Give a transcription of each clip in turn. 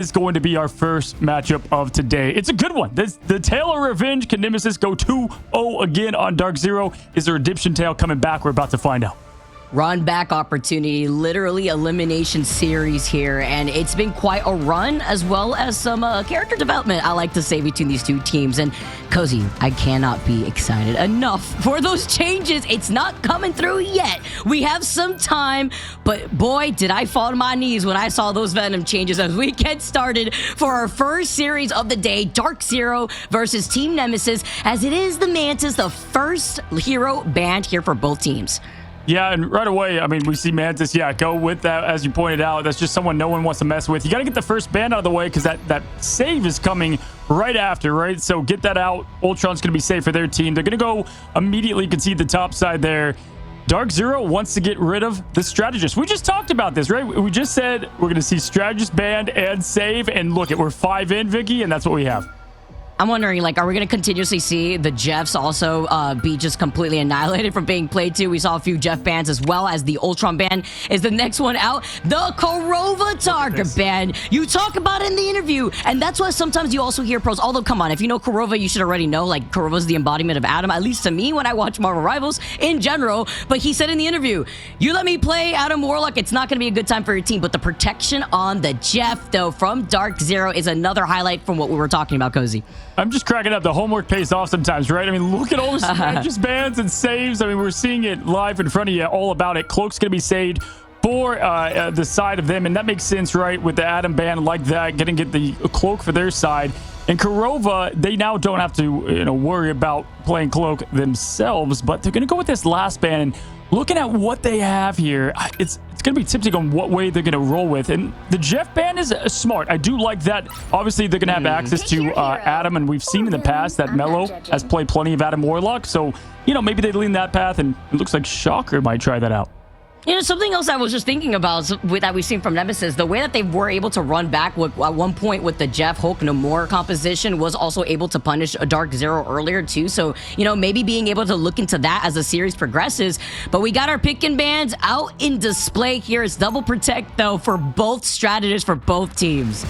is going to be our first matchup of today. It's a good one. The Tale of Revenge. Can Nemesis go 2-0 again on DarkZero? Is the Redemption Tale coming back? We're about to find out. Run back opportunity, literally elimination series here, and it's been quite a run as well as some character development, I like to say, between these two teams. And Cozy, I cannot be excited enough for those changes. It's not coming through yet. We have some time, but boy, did I fall to my knees when I saw those Venom changes as we get started for our first series of the day, DarkZero versus Team Nemesis, as it is the Mantis, the first hero banned here for both teams. Yeah, and right away, I mean, we see Mantis, go with that, as you pointed out. That's just someone no one wants to mess with. You got to get the first ban out of the way because that save is coming right after, right? So get that out. Ultron's going to be safe for their team. They're going to go immediately concede the top side there. DarkZero wants to get rid of the strategist. We just talked about this, right? We just said we're going to see strategist banned and save, and look, we're 5 in, Vicky, and that's what we have. I'm wondering, like, are we going to continuously see the Jeffs also be just completely annihilated from being played to? We saw a few Jeff bans as well as the Ultron ban is the next one out. The Korova target ban. You talk about it in the interview, and that's why sometimes you also hear pros. Although, come on, if you know Korova, you should already know, like, Korova's the embodiment of Adam, at least to me when I watch Marvel Rivals in general. But he said in the interview, you let me play Adam Warlock, it's not going to be a good time for your team. But the protection on the Jeff, though, from DarkZero is another highlight from what we were talking about, Cozy. I'm just cracking up. The homework pays off sometimes, right? I mean, look at all the strategist bans and saves. I mean, we're seeing it live in front of you, all about it. Cloak's going to be saved for the side of them, and that makes sense, right? With the Adam ban like that, get the Cloak for their side. And Korova, they now don't have to, worry about playing Cloak themselves, but they're going to go with this last ban. And looking at what they have here, it's going to be tempting on what way they're going to roll with. And the Jeff ban is smart. I do like that. Obviously, they're going to have access to Adam, and we've seen in the past that Mello has played plenty of Adam Warlock. So, maybe they lean that path, and it looks like Shocker might try that out. Something else I was just thinking about that we've seen from Nemesis, the way that they were able to run back at one point with the Jeff Hulk Namor composition was also able to punish a DarkZero earlier too. So, maybe being able to look into that as the series progresses. But we got our pick and bans out in display here. It's double protect, though, for both strategists for both teams.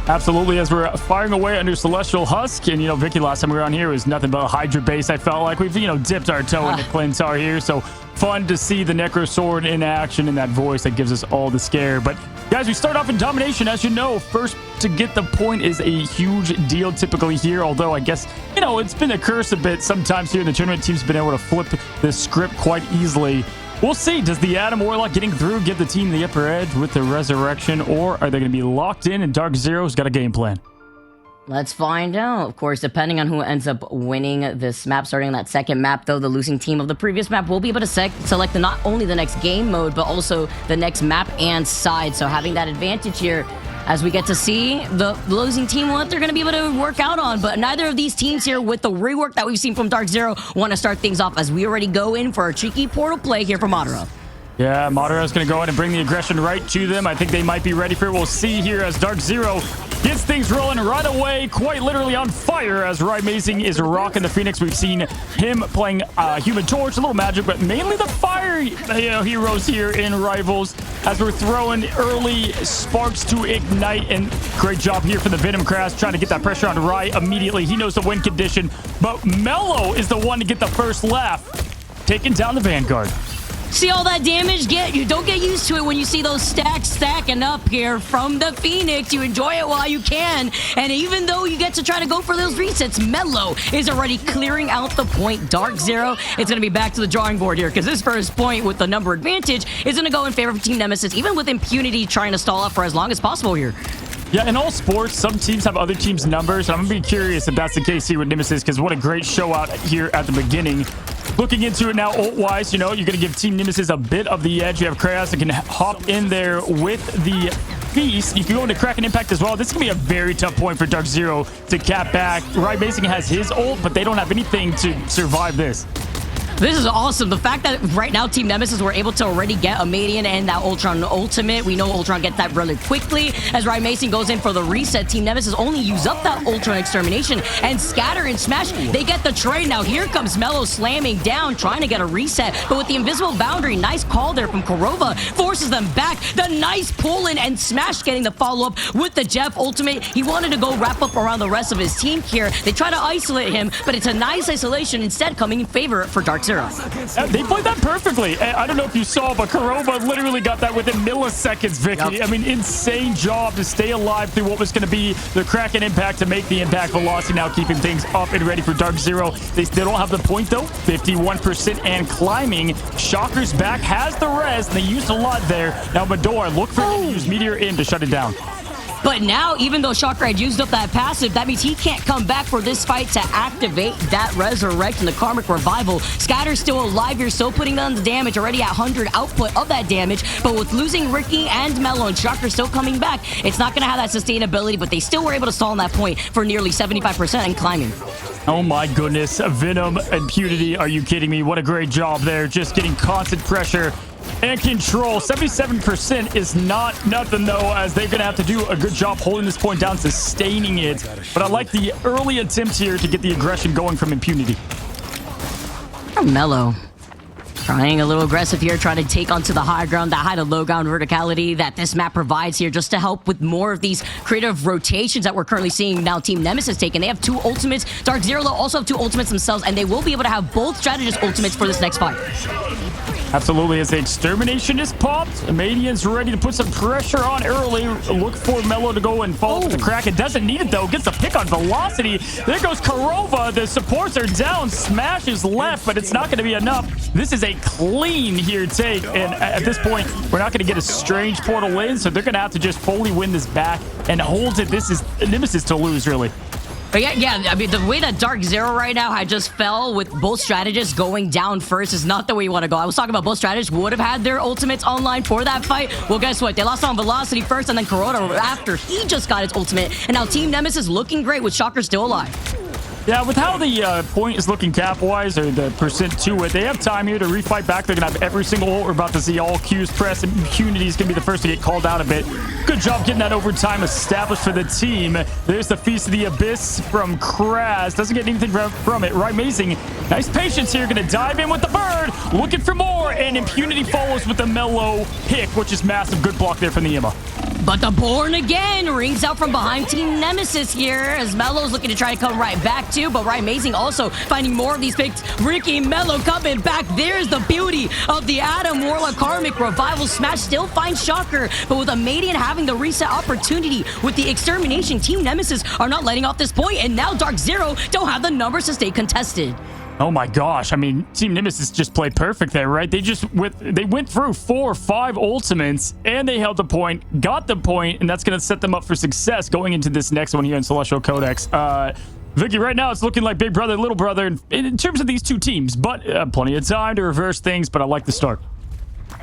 Absolutely, as we're firing away under Celestial Husk. And, Vicky, last time we were on here, it was nothing but a Hydra base. I felt like we've, dipped our toe into Clintar here. So fun to see the Necro Sword in action and that voice that gives us all the scare. But, guys, we start off in domination. As you know, first to get the point is a huge deal typically here. Although, I guess, it's been a curse a bit sometimes here. The tournament team's been able to flip the script quite easily. We'll see. Does the Adam Warlock getting through give the team the upper edge with the resurrection, or are they going to be locked in and DarkZero's got a game plan? Let's find out. Of course, depending on who ends up winning this map, starting on that second map, though, the losing team of the previous map will be able to select not only the next game mode, but also the next map and side. So having that advantage here, as we get to see the losing team, what they're going to be able to work out on. But neither of these teams here, with the rework that we've seen from DarkZero, want to start things off as we already go in for a cheeky portal play here for Madara. Yeah, Madara's going to go in and bring the aggression right to them. I think they might be ready for it. We'll see here as DarkZero gets things rolling right away, quite literally on fire, as Amazing is rocking the Phoenix. We've seen him playing Human Torch, a little magic, but mainly the fire heroes here in Rivals, as we're throwing early sparks to ignite. And great job here for the Venom Crash, trying to get that pressure on Rai immediately. He knows the win condition, but Mello is the one to get the first laugh, taking down the Vanguard. See all that damage? You don't get used to it when you see those stacks stacking up here from the Phoenix. You enjoy it while you can. And even though you get to try to go for those resets, Mello is already clearing out the point. DarkZero, it's going to be back to the drawing board here, because this first point with the number advantage is going to go in favor of Team Nemesis, even with impunity trying to stall up for as long as possible here. Yeah, in all sports, some teams have other teams' numbers. I'm going to be curious if that's the case here with Nemesis, because what a great show out here at the beginning. Looking into it now, ult-wise, you're going to give Team Nemesis a bit of the edge. You have Kratos that can hop in there with the Feast. You can go into Kraken Impact as well. This is going to be a very tough point for DarkZero to cap back. Amazing has his ult, but they don't have anything to survive this. This is awesome. The fact that right now Team Nemesis were able to already get a Median and that Ultron ultimate. We know Ultron gets that really quickly. As Ryan Mason goes in for the reset, Team Nemesis only use up that Ultron extermination. And Scatter and Smash, they get the trade. Now here comes Mello slamming down, trying to get a reset. But with the invisible boundary, nice call there from Korova. Forces them back. The nice pull in and Smash getting the follow-up with the Jeff ultimate. He wanted to go wrap up around the rest of his team here. They try to isolate him, but it's a nice isolation instead coming in favor for DarkZero. They played that perfectly. I don't know if you saw, but Korova literally got that within milliseconds, Vicky. Yep. I mean, insane job to stay alive through what was going to be the Kraken impact to make the impact velocity, now keeping things up and ready for DarkZero. They still don't have the point, though. 51% and climbing. Shocker's back, has the res, and they used a lot there. Now, Medora, look for him to use Meteor in to shut it down. But now, even though Shocker had used up that passive, that means he can't come back for this fight to activate that Resurrect and the Karmic Revival. Scatter's still alive. You're still putting on the damage, already at 100 output of that damage. But with losing Ricky and Mello and Shocker still coming back, it's not going to have that sustainability, but they still were able to stall on that point for nearly 75% and climbing. Oh my goodness. Venom and Punity. Are you kidding me? What a great job there. Just getting constant pressure and control. 77% is not nothing, though, as they're going to have to do a good job holding this point down, sustaining it. But I like the early attempt here to get the aggression going from Impunity. Mello trying a little aggressive here, trying to take onto the high ground, that high to low ground verticality that this map provides here, just to help with more of these creative rotations that we're currently seeing now Team Nemesis taking. They have 2 ultimates. DarkZero also have 2 ultimates themselves, and they will be able to have both strategist ultimates for this next fight. Absolutely, as the extermination is popped, Madian's ready to put some pressure on early. Look for Mello to go and follow with the crack. It doesn't need it, though. Gets the pick on velocity. There goes Korova. The supports are down. Smash is left, but it's not going to be enough. This is a clean here take, and at this point, we're not going to get a strange portal in, so they're going to have to just fully win this back and hold it. This is Nemesis to lose, really. But yeah, I mean, the way that DarkZero right now had just fell with both strategists going down first is not the way you want to go. I was talking about both strategists would have had their ultimates online for that fight. Well, guess what? They lost on velocity first, and then Corona after he just got his ultimate. And now Team Nemesis looking great with Shocker still alive. Yeah, with how the point is looking cap-wise, or the percent to it, they have time here to refight back. They're going to have every single ult. We're about to see all Qs press, and Impunity is going to be the first to get called out a bit. Good job getting that overtime established for the team. There's the Feast of the Abyss from Kraz. Doesn't get anything from it. Right, amazing. Nice patience here. Going to dive in with the bird. Looking for more, and Impunity follows with the Mellow pick, which is massive. Good block there from the Emma. But the Born again rings out from behind Team Nemesis here as Mello's looking to try to come right back too, but Right Amazing also finding more of these picks. Ricky Mello coming back. There's the beauty of the Adam Warlock Karmic Revival. Smash still finds Shocker, but with a Madian having the reset opportunity with the extermination, Team Nemesis are not letting off this point, and now DarkZero don't have the numbers to stay contested. Oh my gosh, I mean, Team Nemesis just played perfect there, right? They went through 4 or 5 ultimates, and they held the point, got the point, and that's going to set them up for success going into this next one here in Celestial Codex. Vicky, right now it's looking like big brother, little brother in terms of these two teams, but plenty of time to reverse things, but I like the start.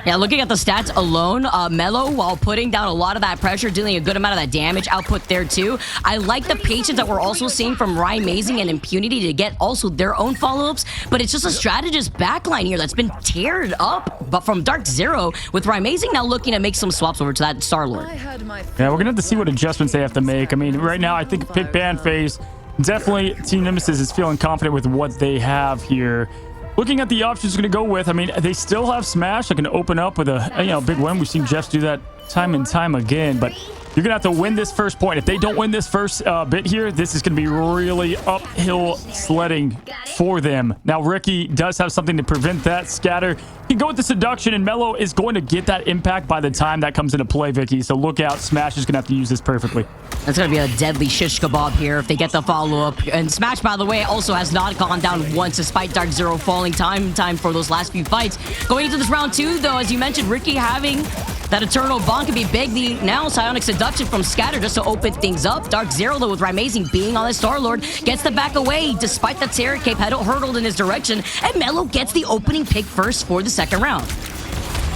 Yeah, looking at the stats alone, Mello, while putting down a lot of that pressure, dealing a good amount of that damage output there too. I like the patience that we're also seeing from Ryan Amazing and Impunity to get also their own follow-ups, but it's just a strategist backline here that's been teared up, but from DarkZero, with Ryan Amazing now looking to make some swaps over to that Star-Lord. Yeah, we're going to have to see what adjustments they have to make. I mean, right now, I think pick ban phase, definitely Team Nemesis is feeling confident with what they have here. Looking at the options we're going to go with, I mean, they still have Smash that can open up with a big win. We've seen Jeff do that time and time again, but you're going to have to win this first point. If they don't win this first bit here, this is going to be really uphill sledding for them. Now, Ricky does have something to prevent that. Scatter can go with the Seduction, and Mello is going to get that impact by the time that comes into play, Vicky. So look out. Smash is going to have to use this perfectly. That's going to be a deadly shish kebab here if they get the follow-up. And Smash, by the way, also has not gone down once despite DarkZero falling time for those last few fights. Going into this round 2, though, as you mentioned, Ricky having that Eternal Bond can be big. The now Psionic Seduction from Scatter just to open things up. DarkZero, though, with Amazing being on his Star-Lord, gets the back away despite that Terror Cape hurtled in his direction. And Mello gets the opening pick first for the second round.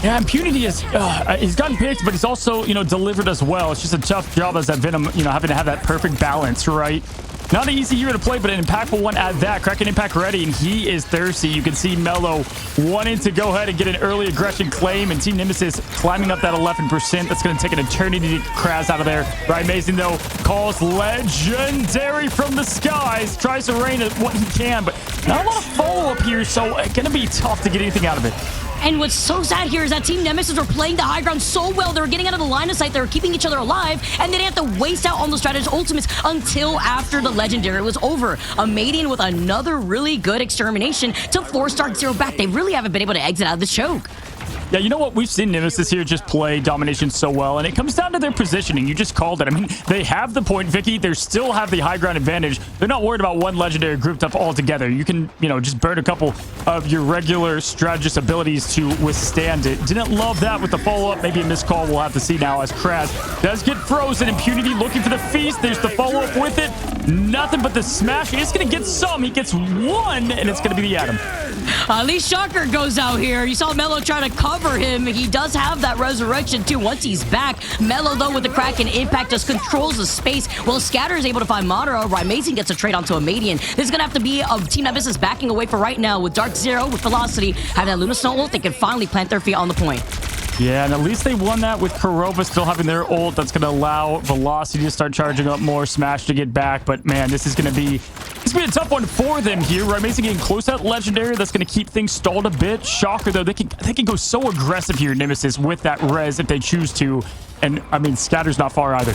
Yeah, Impunity is, he's gotten picked, but he's also, delivered as well. It's just a tough job as that Venom, having to have that perfect balance, right? Not an easy hero to play, but an impactful one at that. Kraken Impact ready, and he is thirsty. You can see Mello wanting to go ahead and get an early aggression claim, and Team Nemesis climbing up that 11%. That's going to take an eternity to get Kraz out of there. Right, Amazing, though, calls legendary from the skies. Tries to rain at what he can, but not a lot of follow-up here, so going to be tough to get anything out of it. And what's so sad here is that Team Nemesis were playing the high ground so well. They were getting out of the line of sight. They were keeping each other alive. And they didn't have to waste out on the strategist ultimates until after the legendary was over. Amadian with another really good extermination to force DarkZero back. They really haven't been able to exit out of the choke. Yeah, you know what? We've seen Nemesis here just play domination so well, and it comes down to their positioning. You just called it. I mean, they have the point, Vicky. They still have the high ground advantage. They're not worried about one legendary grouped up all together. You can, just burn a couple of your regular strategist abilities to withstand it. Didn't love that with the follow-up. Maybe a missed call. We'll have to see now as Kraz does get frozen. Impunity looking for the feast. There's the follow-up with it. Nothing but the smash. He's going to get some. He gets one, and it's going to be the Atom. At least Shocker goes out here. You saw Mello trying to cover him. He does have that resurrection too once he's back. Mello, though, with the Kraken Impact just controls the space. While Scatter is able to find Madara, Amazing gets a trade onto Amadian. This is going to have to be a Team Nemesis backing away for right now with DarkZero, with Velocity, having that Luna Snow ult. They can finally plant their feet on the point. Yeah, and at least they won that with Kurova still having their ult. That's going to allow Velocity to start charging up more, Smash to get back. But, man, this is going to be a tough one for them here. Amazing getting close to that Legendary. That's going to keep things stalled a bit. Shocker, though, they can go so aggressive here, Nemesis, with that res if they choose to. And, I mean, Scatter's not far either.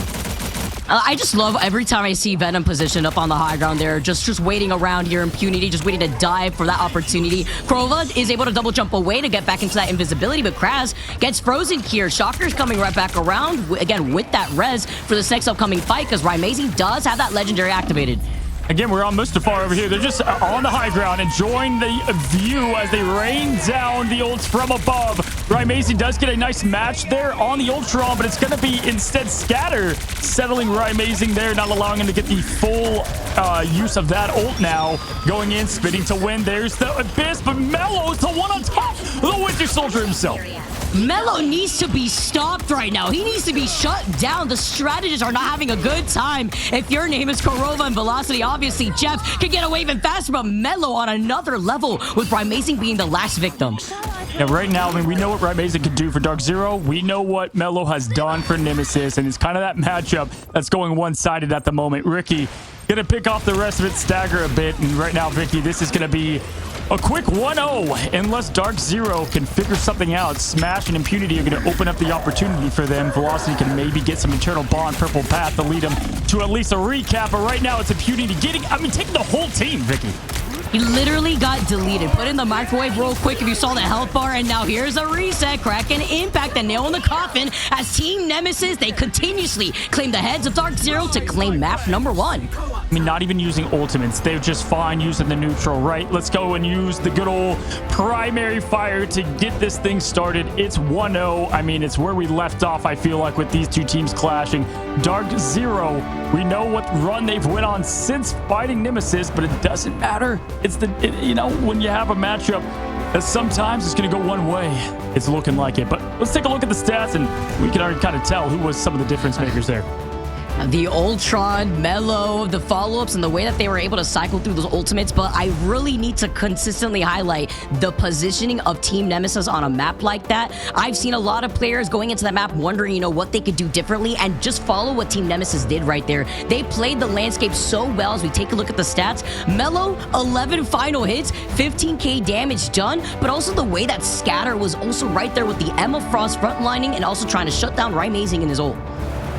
I just love every time I see Venom positioned up on the high ground there, just waiting around here. Impunity, just waiting to dive for that opportunity. Kurova is able to double jump away to get back into that invisibility, but Kraz gets frozen here. Shocker's coming right back around, again, with that res for this next upcoming fight, because Amazing does have that legendary activated. Again, we're on Mustafar over here. They're just on the high ground, enjoying the view as they rain down the ults from above. Amazing does get a nice match there on the Ultron, but it's going to be instead Scatter settling Amazing there, not allowing him to get the full use of that ult now. Going in, spitting to win. There's the Abyss, but Mello is the one on top. The Winter Soldier himself. Mello needs to be stopped right now. He needs to be shut down. The strategists are not having a good time. If your name is Kurova and Velocity, obviously Jeff could get away even faster, but Mello on another level with Amazing being the last victim. Yeah, right now, I mean, we know what Amazing can do for DarkZero. We know what Mello has done for Nemesis, and it's kind of that matchup that's going one-sided at the moment. Ricky gonna pick off the rest of it, stagger a bit, and right now, Vicky, this is gonna be a quick 1-0 unless DarkZero can figure something out. Smash and Impunity are going to open up the opportunity for them. Velocity can maybe get some Eternal Bond, Purple Path to lead them to at least a recap. But right now, it's Impunity taking the whole team, Vicky. He literally got deleted. Put in the microwave real quick if you saw the health bar. And now here's a reset. Kraken Impact, the nail in the coffin. As Team Nemesis, they continuously claim the heads of DarkZero to claim map number 1. I mean, not even using ultimates. They're just fine using the neutral, right? Let's go and use the good old primary fire to get this thing started. It's 1-0. I mean, it's where we left off, I feel like, with these two teams clashing. DarkZero, we know what run they've went on since fighting Nemesis, but it doesn't matter. It's when you have a matchup that sometimes it's going to go one way, it's looking like it. But let's take a look at the stats, and we can already kind of tell who was some of the difference makers there. The Ultron, Mello, the follow-ups, and the way that they were able to cycle through those ultimates, but I really need to consistently highlight the positioning of Team Nemesis on a map like that. I've seen a lot of players going into that map wondering, what they could do differently, and just follow what Team Nemesis did right there. They played the landscape so well. As we take a look at the stats, Mello, 11 final hits, 15k damage done, but also the way that Scatter was also right there with the Emma Frost frontlining and also trying to shut down Amazing in his ult.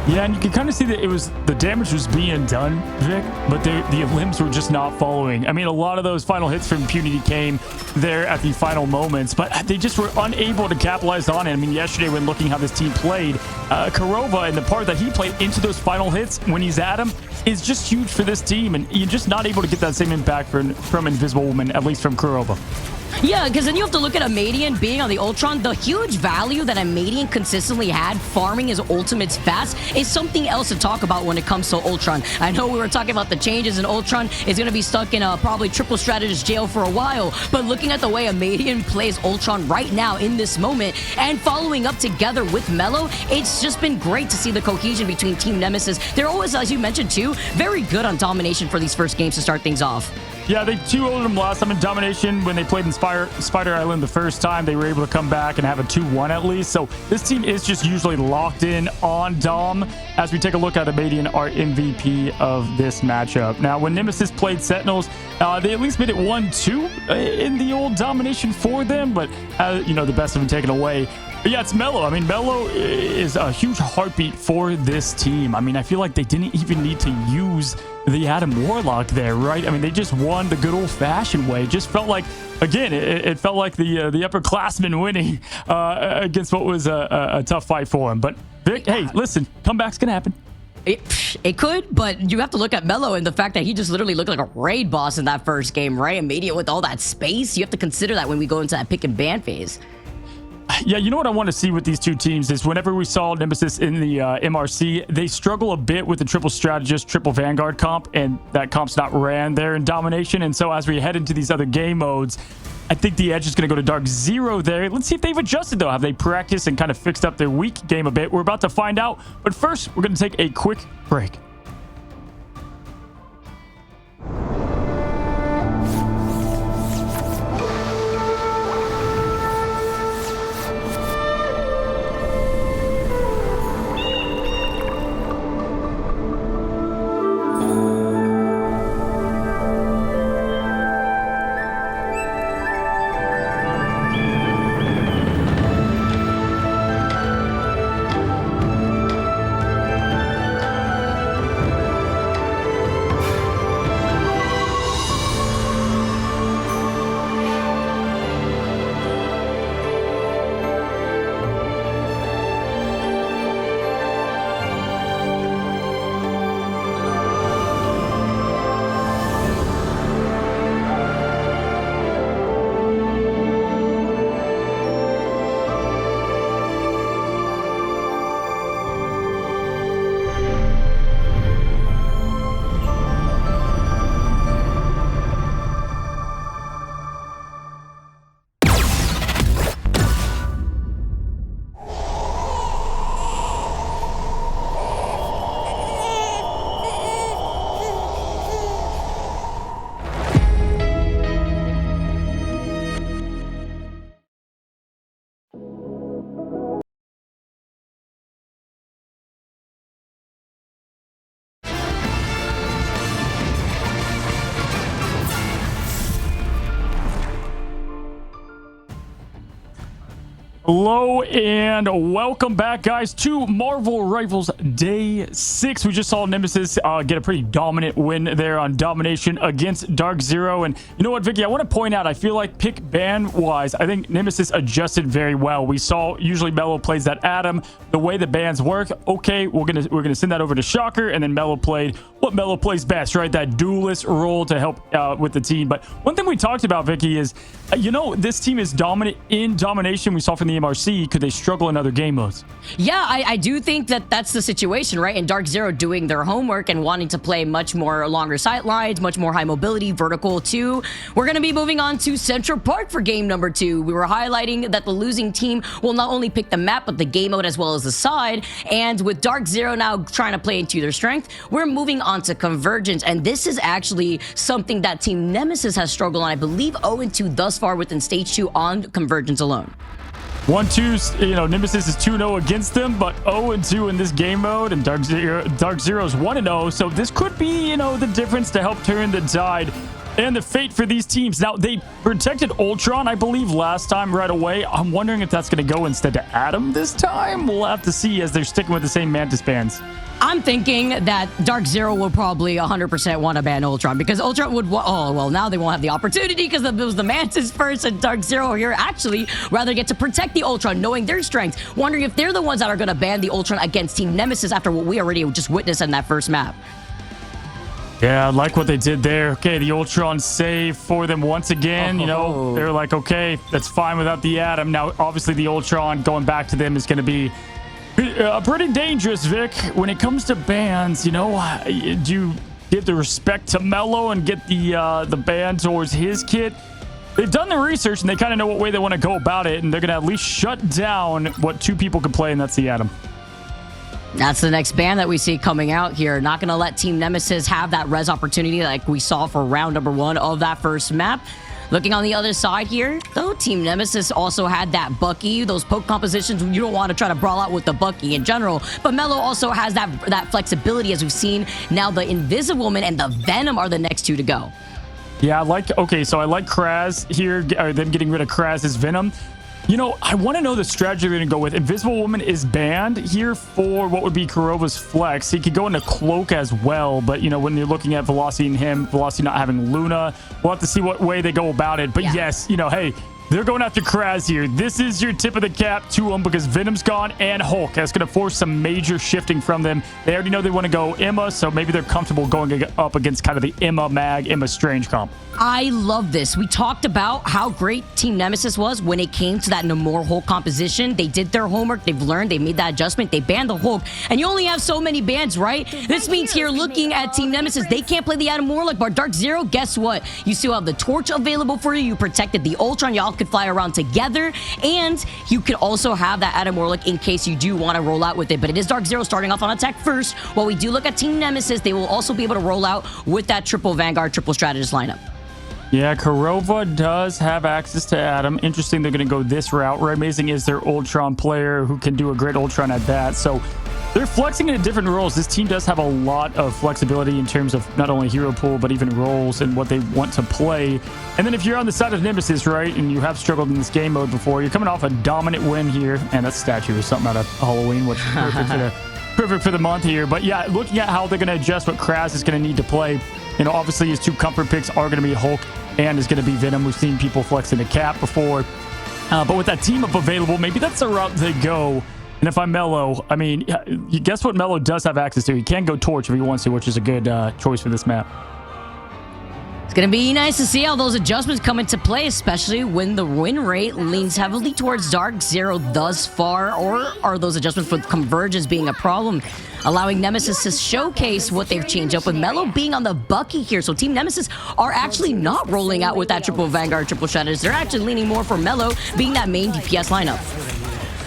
Yeah, and you can kind of see that the damage was being done, Vic, but the limbs were just not following. I mean, a lot of those final hits from Impunity came there at the final moments, but they just were unable to capitalize on it. I mean, yesterday when looking how this team played, Kurova and the part that he played into those final hits when he's at him is just huge for this team, and you're just not able to get that same impact from Invisible Woman, at least from Kurova. Yeah, because then you have to look at Amadian being on the Ultron. The huge value that Amadian consistently had farming his ultimates fast is something else to talk about when it comes to Ultron. I know we were talking about the changes in Ultron. Is going to be stuck in a probably triple strategist jail for a while, but looking at the way Amadian plays Ultron right now in this moment and following up together with Mello, it's just been great to see the cohesion between Team Nemesis. They're always, as you mentioned too, very good on domination for these first games to start things off. Yeah, they 2-0'd them last time in domination when they played in Spider Island the first time. They were able to come back and have a 2-1 at least. So this team is just usually locked in on Dom. As we take a look at Amadian, our MVP of this matchup. Now, when Nemesis played Sentinels, they at least made it 1-2 in the old domination for them. But, you know, the best of them taken away. But yeah, it's Mello. I mean, Mello is a huge heartbeat for this team. I mean, I feel like they didn't even need to use the Adam Warlock there, right? I mean, they just won the good old-fashioned way. It just felt like, again, it felt like the upperclassmen winning against what was a tough fight for him. But, Vic, hey, listen, comeback's going to happen. It could, but you have to look at Mello and the fact that he just literally looked like a raid boss in that first game, right? Immediate with all that space. You have to consider that when we go into that pick and ban phase. Yeah, you know what I want to see with these two teams is whenever we saw Nemesis in the MRC, they struggle a bit with the triple strategist, triple Vanguard comp, and that comp's not ran there in domination. And so as we head into these other game modes, I think the edge is going to go to DarkZero there. Let's see if they've adjusted, though. Have they practiced and kind of fixed up their weak game a bit? We're about to find out. But first, we're going to take a quick break. Hello and welcome back, guys, to Marvel Rivals Day 6. We just saw Nemesis get a pretty dominant win there on domination against DarkZero. And you know what, Vicky, I want to point out, I feel like pick ban wise, I think Nemesis adjusted very well. We saw usually Mello plays that Adam, the way the bans work. Okay, we're gonna send that over to Shocker, and then Mello played what Mello plays best, right? That duelist role to help with the team. But one thing we talked about, Vicky, is you know, this team is dominant in domination. We saw from the MRC. Could they struggle in other game modes? Yeah, I do think that that's the situation, right? And DarkZero doing their homework and wanting to play much more longer sight lines, much more high mobility, vertical too. We're going to be moving on to Central Park for game number 2. We were highlighting that the losing team will not only pick the map, but the game mode as well as the side. And with DarkZero now trying to play into their strength, we're moving on to Convergence. And this is actually something that Team Nemesis has struggled on, I believe, 0-2 thus far within Stage 2 on Convergence alone. 1-2, you know, Nemesis is 2-0 against them, but 0-2 in this game mode, and DarkZero is 1-0. So this could be, you know, the difference to help turn the tide and the fate for these teams. Now, they protected Ultron, I believe, last time right away. I'm wondering if that's going to go instead to Adam this time. We'll have to see, as they're sticking with the same Mantis bans. I'm thinking that DarkZero will probably 100% want to ban Ultron, because Ultron would, oh, well, now they won't have the opportunity because it was the Mantis first, and DarkZero here actually rather get to protect the Ultron, knowing their strengths. Wondering if they're the ones that are going to ban the Ultron against Team Nemesis after what we already just witnessed in that first map. Yeah, I like what they did there. Okay, the Ultron save for them once again. You know, they're like, okay, that's fine without the Atom. Now, obviously, the Ultron going back to them is going to be pretty dangerous, Vic. When it comes to bans, you know, do you give the respect to Mello and get the ban towards his kit? They've done the research, and they kind of know what way they want to go about it, and they're going to at least shut down what two people can play, and that's the Atom. That's the next ban that we see coming out here. Not going to let Team Nemesis have that res opportunity like we saw for round number 1 of that first map. Looking on the other side here, though, Team Nemesis also had that Bucky, those poke compositions. You don't want to try to brawl out with the Bucky in general, but Mello also has that flexibility, as we've seen. Now the Invisible Woman and the Venom are the next two to go. Yeah, I like Kraz here, or them getting rid of Kraz's Venom. You know, I want to know the strategy they're going to go with. Invisible Woman is banned here for what would be Kurova's Flex. He could go into Cloak as well, but, you know, when you're looking at Velocity and him, Velocity not having Luna, we'll have to see what way they go about it. But yes, you know, hey, they're going after Kraz here. This is your tip of the cap to them because Venom's gone and Hulk. That's going to force some major shifting from them. They already know they want to go Emma, so maybe they're comfortable going up against kind of the Emma Mag, Emma Strange comp. I love this. We talked about how great Team Nemesis was when it came to that Namor Hulk composition. They did their homework. They've learned. They made that adjustment. They banned the Hulk. And you only have so many bans, right? This means here, looking at Team Nemesis, they can't play the Adam Warlock, but DarkZero, guess what? You still have the Torch available for you. You protected the Ultron. Y'all could fly around together. And you could also have that Adam Warlock in case you do want to roll out with it. But it is DarkZero starting off on attack first. While we do look at Team Nemesis, they will also be able to roll out with that triple Vanguard, triple strategist lineup. Yeah, Kurova does have access to Atom. Interesting they're going to go this route. Amazing is their Ultron player who can do a great Ultron at that. So they're flexing into different roles. This team does have a lot of flexibility in terms of not only hero pool, but even roles and what they want to play. And then if you're on the side of Nemesis, right, and you have struggled in this game mode before, you're coming off a dominant win here. And that statue is something out of Halloween, which is perfect for the month here. But yeah, looking at how they're going to adjust what Kraz is going to need to play. You know, obviously his two comfort picks are going to be Hulk and is going to be Venom. We've seen people flex into Cap before. But with that team up available, maybe that's the route they go. And if I'm Mello, I mean, guess what Mello does have access to? He can go Torch if he wants to, which is a good choice for this map. It's going to be nice to see how those adjustments come into play, especially when the win rate leans heavily towards DarkZero thus far, or are those adjustments with Convergence being a problem, allowing Nemesis to showcase what they've changed up with Mello being on the Bucky here. So Team Nemesis are actually not rolling out with that triple Vanguard, triple strategist. They're actually leaning more for Mello being that main DPS lineup.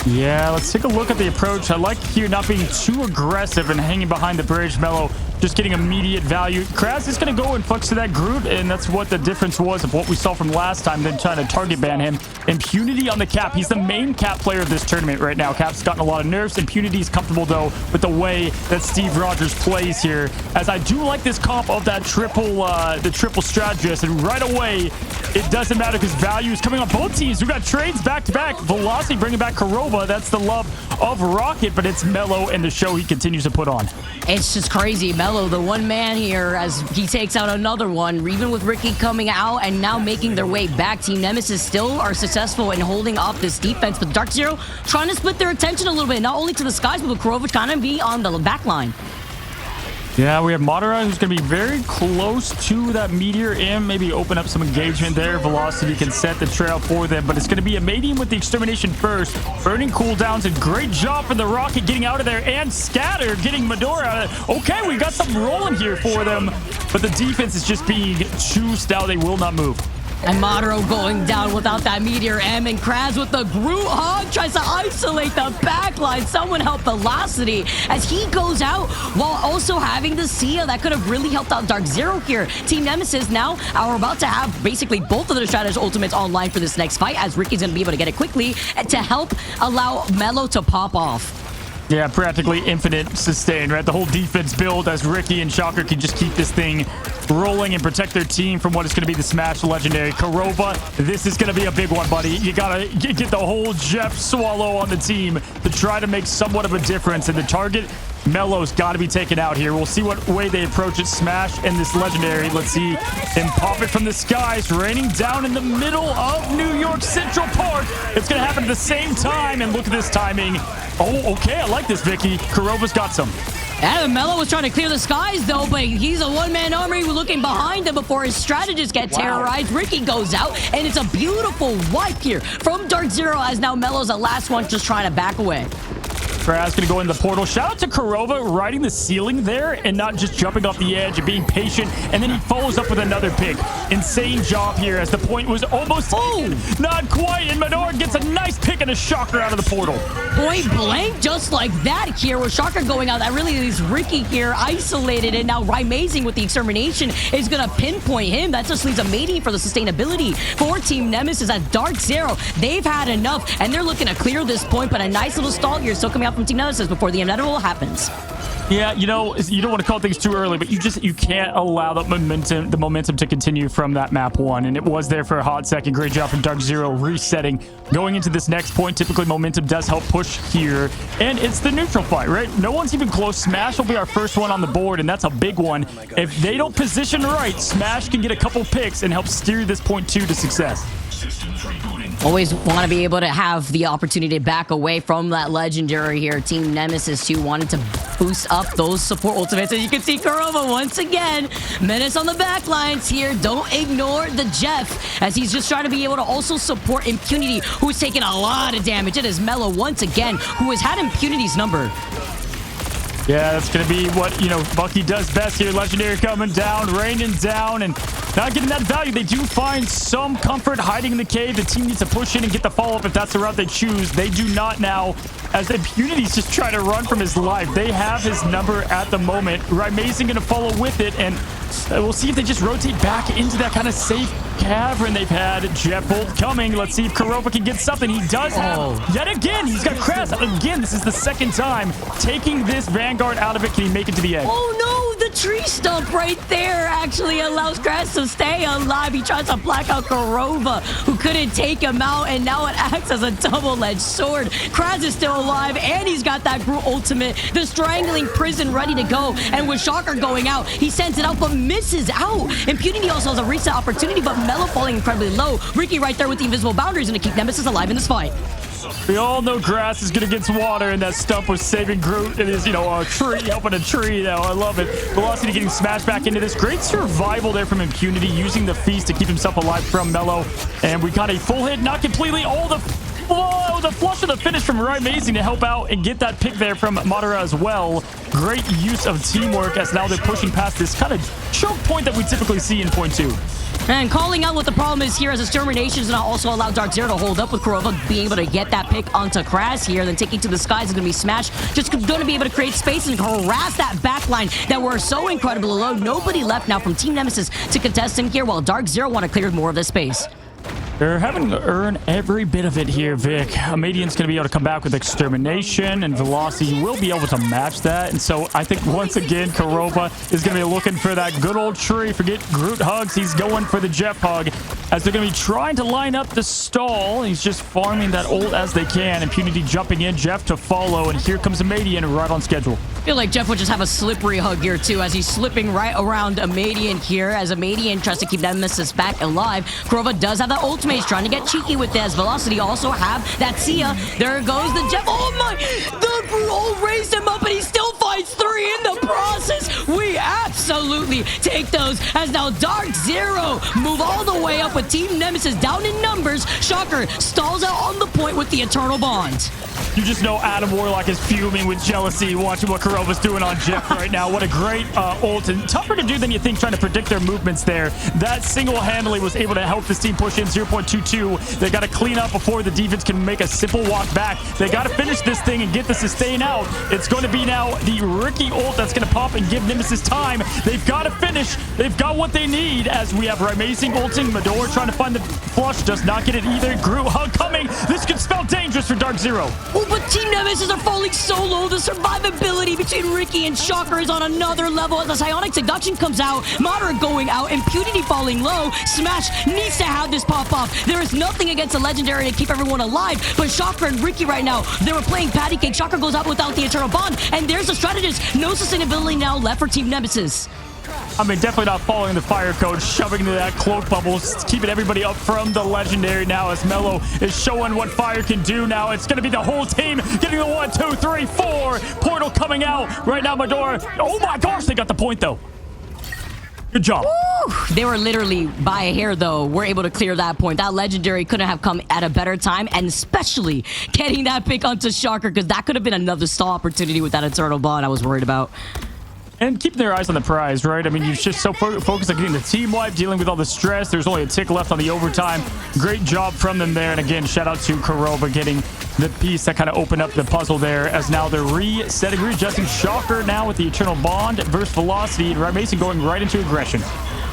Yeah, let's take a look at the approach. I like here not being too aggressive and hanging behind the bridge. Mello just getting immediate value. Kraz is going to go and flex to that Groot, and that's what the difference was of what we saw from last time, then trying to target ban him. Impunity on the Cap. He's the main Cap player of this tournament right now. Cap's gotten a lot of nerfs. Impunity is comfortable, though, with the way that Steve Rogers plays here, as I do like this comp of that triple strategist, and right away, it doesn't matter because value is coming on both teams. We've got trades back-to-back. Velocity bringing back Kurova. That's the love of Rocket, but it's Mello and the show he continues to put on. It's just crazy. Mello, the one man here, as he takes out another one, even with Ricky coming out and now making their way back. Team Nemesis still are successful in holding off this defense, but DarkZero trying to split their attention a little bit, not only to the skies, but with Kurova kind of be on the back line. Yeah, we have Madara, who's going to be very close to that Meteor M. Maybe open up some engagement there. Velocity can set the trail for them, but it's going to be a Medium with the Extermination first. Burning cooldowns, and great job for the Rocket getting out of there, and Scatter getting Madara out of there. Okay, we got something rolling here for them, but the defense is just being too stout. They will not move. And Madara going down without that Meteor M, and Kraz with the Groot hug tries to isolate the backline. Someone help Velocity as he goes out while also having the Sia. That could have really helped out DarkZero here. Team Nemesis now are about to have basically both of their strategist ultimates online for this next fight, as Ricky's going to be able to get it quickly to help allow Mello to pop off. Yeah, practically infinite sustain, right? The whole defense build as Ricky and Shocker can just keep this thing rolling and protect their team from what is going to be the Smash Legendary. Kurova, this is going to be a big one, buddy. You got to get the whole Jeff Swallow on the team to try to make somewhat of a difference. And the target, Mello's got to be taken out here. We'll see what way they approach it. Smash and this Legendary. Let's see him pop it from the skies, raining down in the middle of New York Central Park. It's going to happen at the same time. And look at this timing. Oh, okay. I like this, Vicky. Kurova's got some. And Mello was trying to clear the skies, though, but he's a one-man army looking behind him before his strategists get terrorized. Ricky goes out, and it's a beautiful wipe here from DarkZero, as now Mello's the last one just trying to back away. Kraz gonna go in the portal. Shout out to Kurova riding the ceiling there and not just jumping off the edge and being patient. And then he follows up with another pick. Insane job here as the point was almost taken. Not quite. And Medora gets a nice pick and a shocker out of the portal. Point blank, just like that here, with Shocker going out. That really leaves Ricky here isolated. And now Rymazing with the extermination is gonna pinpoint him. That just leaves a mating for the sustainability for Team Nemesis at DarkZero. They've had enough, and they're looking to clear this point, but a nice little stall here still coming out from Team Nemesis before the inevitable happens. Yeah, you know, you don't want to call things too early, but you can't allow the momentum to continue from that map one. And it was there for a hot second. Great job from DarkZero resetting. Going into this next point, typically momentum does help push here. And it's the neutral fight, right? No one's even close. Smash will be our first one on the board, and that's a big one. If they don't position right, Smash can get a couple picks and help steer this point two to success. Always want to be able to have the opportunity to back away from that legendary here. Team Nemesis, too, wanted to boost up those support ultimates. As you can see, Kurova once again. Menace on the back lines here. Don't ignore the Jeff, as he's just trying to be able to also support Impunity, who's taking a lot of damage. It is Mello once again, who has had Impunity's number. Yeah, that's going to be what, you know, Bucky does best here. Legendary coming down, raining down, and not getting that value. They do find some comfort hiding in the cave. The team needs to push in and get the follow-up if that's the route they choose. They do not now, as Impunity's just trying to run from his life. They have his number at the moment. Rymazing going to follow with it, and we'll see if they just rotate back into that kind of safe cavern they've had. Jet Bolt coming. Let's see if Kurova can get something. He does have, yet again, he's got Kraz. Again, this is the second time taking this Vanguard out of it. Can he make it to the end? Oh no, the tree stump right there actually allows Kraz to stay alive. He tries to black out Kurova, who couldn't take him out, and now it acts as a double-edged sword. Kraz is still alive, and he's got that Groot ultimate, the strangling prison ready to go. And with Shocker going out, he sends it out, but misses out. Impunity also has a reset opportunity, but Mello falling incredibly low. Ricky right there with the invisible boundaries going to keep Nemesis alive in this fight. We all know grass is going to get some water, and that stump was saving Groot. It is, you know, a tree helping a tree now. I love it. Velocity getting smashed back into this. Great survival there from Impunity, using the feast to keep himself alive from Mello. And we got a full hit, not completely. All the flush of the finish from Rymazing to help out and get that pick there from Madara as well. Great use of teamwork, as now they're pushing past this kind of choke point that we typically see in point two. And calling out what the problem is here, as extermination is not also allow DarkZero to hold up with Kurova, being able to get that pick onto Kraz here, then taking to the skies is going to be Smash. Just going to be able to create space and harass that backline that were so incredibly low. Nobody left now from Team Nemesis to contest him here, while DarkZero want to clear more of this space. They're having to earn every bit of it here, Vic. Amadian's going to be able to come back with extermination, and Velocity will be able to match that. And so I think once again, Kurova is going to be looking for that good old tree. Forget Groot hugs. He's going for the Jeff hug, as they're going to be trying to line up the stall. He's just farming that ult as they can. Impunity jumping in, Jeff to follow, and here comes Amadian right on schedule. I feel like Jeff would just have a slippery hug here too, as he's slipping right around Amadian here, as Amadian tries to keep Nemesis back alive. Kurova does have that ultimate. He's trying to get cheeky with this. Velocity also have that Sia. There goes the Jeff. Oh my! The Groot raised him up, and he still fights three in the process. We absolutely take those, as now DarkZero move all the way up with Team Nemesis down in numbers. Shocker stalls out on the point with the Eternal Bond. You just know Adam Warlock is fuming with jealousy watching what Kurova's doing on Jeff right now. What a great ult, and tougher to do than you think trying to predict their movements there. That single-handedly was able to help this team push in 0.22. They got to clean up before the defense can make a simple walk back. They got to finish this thing and get the sustain out. It's going to be now the Ricky ult that's going to pop and give Nemesis time. They've got to finish. They've got what they need, as we have Rymazing ulting. Medora trying to find the flush, does not get it either. Groot hug coming. This could spell dangerous for DarkZero. Oh, but Team Nemesis are falling so low. The survivability between Ricky and Shocker is on another level, as the Psionic Seduction comes out. Madara going out. Impunity falling low. Smash needs to have this pop off. There is nothing against the Legendary to keep everyone alive, but Shocker and Ricky right now, they were playing patty cake. Shocker goes out without the Eternal Bond, and there's the strategist. No sustainability now left for Team Nemesis. I mean, definitely not following the fire code, shoving into that cloak bubble, keeping everybody up from the legendary now as Mello is showing what fire can do now. It's going to be the whole team getting the 1, 2, 3, 4. Portal coming out right now, Medora. Oh my gosh, they got the point though. Good job. Woo! They were literally by a hair, though. We're able to clear that point. That legendary couldn't have come at a better time, and especially getting that pick onto Shocker, because that could have been another stall opportunity with that Eternal Bond I was worried about. And keeping their eyes on the prize, right? I mean, you're just so focused on getting the team wipe, dealing with all the stress. There's only a tick left on the overtime. Great job from them there. And again, shout out to Kurova getting the piece that kind of opened up the puzzle there, as now they're resetting, readjusting. Shocker now with the Eternal Bond versus Velocity, and Mason going right into aggression.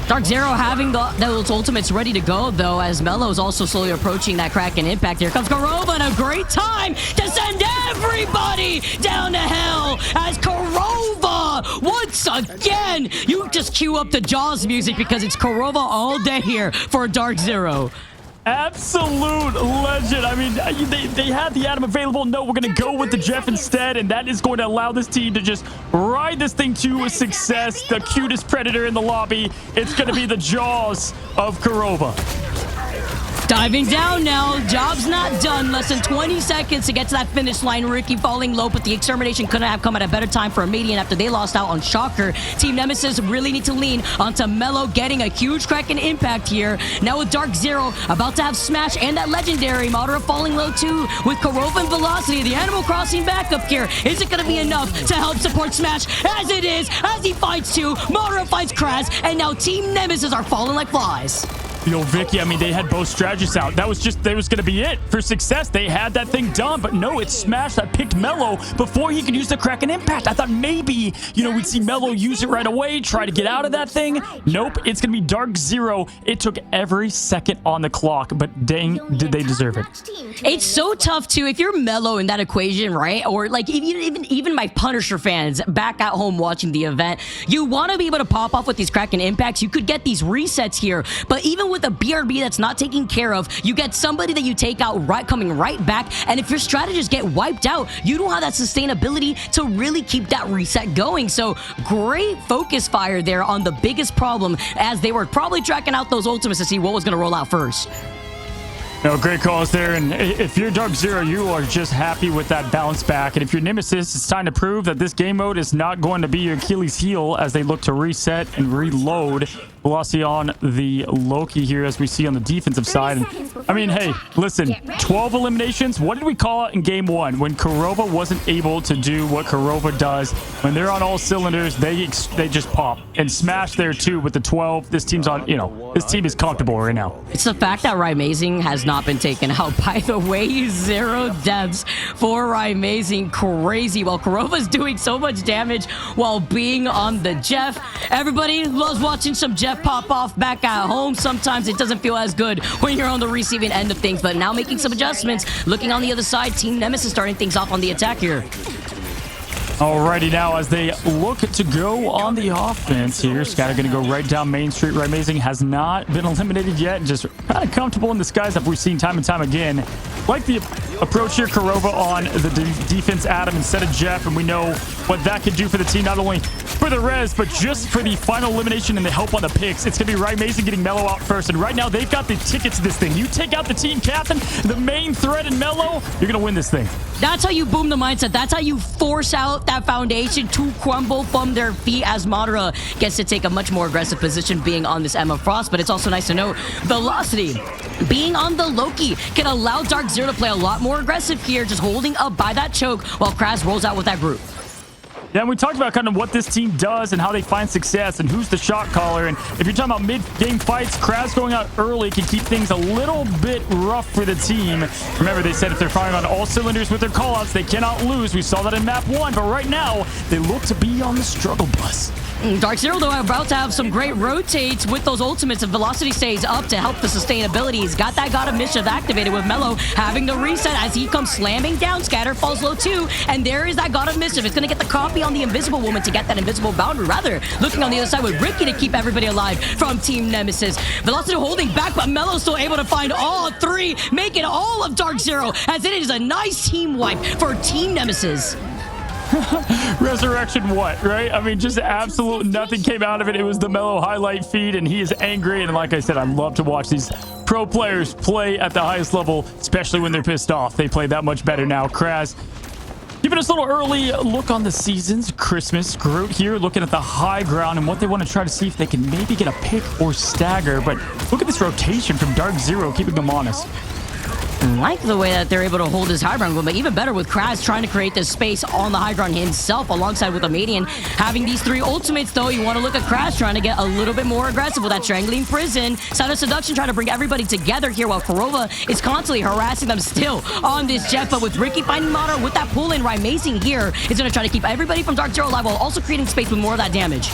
DarkZero having those ultimates ready to go, though, as Mello is also slowly approaching that Kraken impact. Here comes Kurova, and a great time to send everybody down to hell as Kurova, once again, you just cue up the Jaws music because it's Kurova all day here for DarkZero. Absolute legend. I mean, they had the Atom available. No, we're going to go with the Jeff instead, and that is going to allow this team to just ride this thing to success. The cutest predator in the lobby. It's going to be the Jaws of Kurova. Diving down now. Job's not done. Less than 20 seconds to get to that finish line. Ricky falling low, but the extermination couldn't have come at a better time for Median after they lost out on Shocker. Team Nemesis really need to lean onto Mello getting a huge Kraken impact here. Now with DarkZero about to have Smash and that legendary. Madara falling low too with Kurova and Velocity. The Animal Crossing backup here. Is it going to be enough to help support Smash? As it is, as he fights two. Madara fights Kraz, and now Team Nemesis are falling like flies. Yo, Vicky, I mean, they had both strategists out. That was going to be it for success. They had that thing done, but no, it's Smash that picked Mello before he could use the Kraken impact. I thought maybe, we'd see Mello use it right away, try to get out of that thing. Nope, it's going to be DarkZero. It took every second on the clock, but dang, did they deserve it. It's so tough, too, if you're Mello in that equation, right? Or, like, even my Punisher fans back at home watching the event, you want to be able to pop off with these Kraken impacts. You could get these resets here, but even with a BRB that's not taken care of, you get somebody that you take out coming right back, and if your strategists get wiped out, you don't have that sustainability to really keep that reset going. So great focus fire there on the biggest problem, as they were probably tracking out those ultimates to see what was going to roll out first. No, great calls there. And if you're DarkZero, you are just happy with that bounce back. And if you're Nemesis, it's time to prove that this game mode is not going to be your Achilles heel as they look to reset and reload. Velocity on the Loki here, as we see on the defensive side. And, I mean, hey, listen, 12 eliminations. What did we call it in game one when Kurova wasn't able to do what Kurova does? When they're on all cylinders, they just pop. And Smash there too with the 12. This team's on, this team is comfortable right now. It's the fact that Rymazing has not been taken out. By the way, 0 deaths for Rymazing. Crazy. While Kurova's doing so much damage while being on the Jeff. Everybody loves watching some Jeff pop off back at home. Sometimes it doesn't feel as good when you're on the receiving end of things, but now making some adjustments. Looking on the other side, Team Nemesis starting things off on the attack here. Alrighty, now as they look to go on the offense here, Scatter going to go right down Main Street. Rymazing has not been eliminated yet, just kind of comfortable in the skies that we've seen time and time again. Like the approach here, Kurova on the defense Adam instead of Jeff, and we know what that could do for the team, not only for the res, but just for the final elimination and the help on the picks. It's going to be Rymazing getting Mello out first, and right now they've got the ticket to this thing. You take out the team captain, the main threat in Mello, you're going to win this thing. That's how you boom the mindset. That's how you force out that foundation to crumble from their feet, as Madara gets to take a much more aggressive position being on this Emma Frost. But it's also nice to know Velocity being on the Loki can allow DarkZero to play a lot more aggressive here, just holding up by that choke while Kraz rolls out with that group. Yeah, and we talked about kind of what this team does and how they find success and who's the shot caller. And if you're talking about mid-game fights, Kraz going out early can keep things a little bit rough for the team. Remember, they said if they're firing on all cylinders with their callouts, they cannot lose. We saw that in map 1, but right now, they look to be on the struggle bus. DarkZero, though, about to have some great rotates with those ultimates. If Velocity stays up to help the sustainability, he's got that God of Mischief activated with Mello having the reset as he comes slamming down. Scatter falls low too, and there is that God of Mischief. It's going to get the copy on the Invisible Woman to get that invisible boundary. Rather, looking on the other side with Ricky to keep everybody alive from Team Nemesis. Velocity holding back, but Mello's still able to find all three, making all of DarkZero, as it is a nice team wipe for Team Nemesis. Resurrection what, right? I mean, just absolute nothing came out of it. It was the Mellow highlight feed, and he is angry. And like I said, I love to watch these pro players play at the highest level, especially when they're pissed off. They play that much better now. Kraz giving us a little early look on the seasons. Christmas. Groot here looking at the high ground and what they want to try to see if they can maybe get a pick or stagger. But look at this rotation from DarkZero, keeping them honest. Like the way that they're able to hold his high ground, but even better with Kraz trying to create this space on the high ground himself alongside with a median. Having these three ultimates, though, you want to look at Kraz trying to get a little bit more aggressive with that Strangling Prison. Side of Seduction trying to bring everybody together here while Korova is constantly harassing them still on this jet. But with Ricky finding Mata with that pull-in, right, Amazing here is going to try to keep everybody from DarkZero alive while also creating space with more of that damage.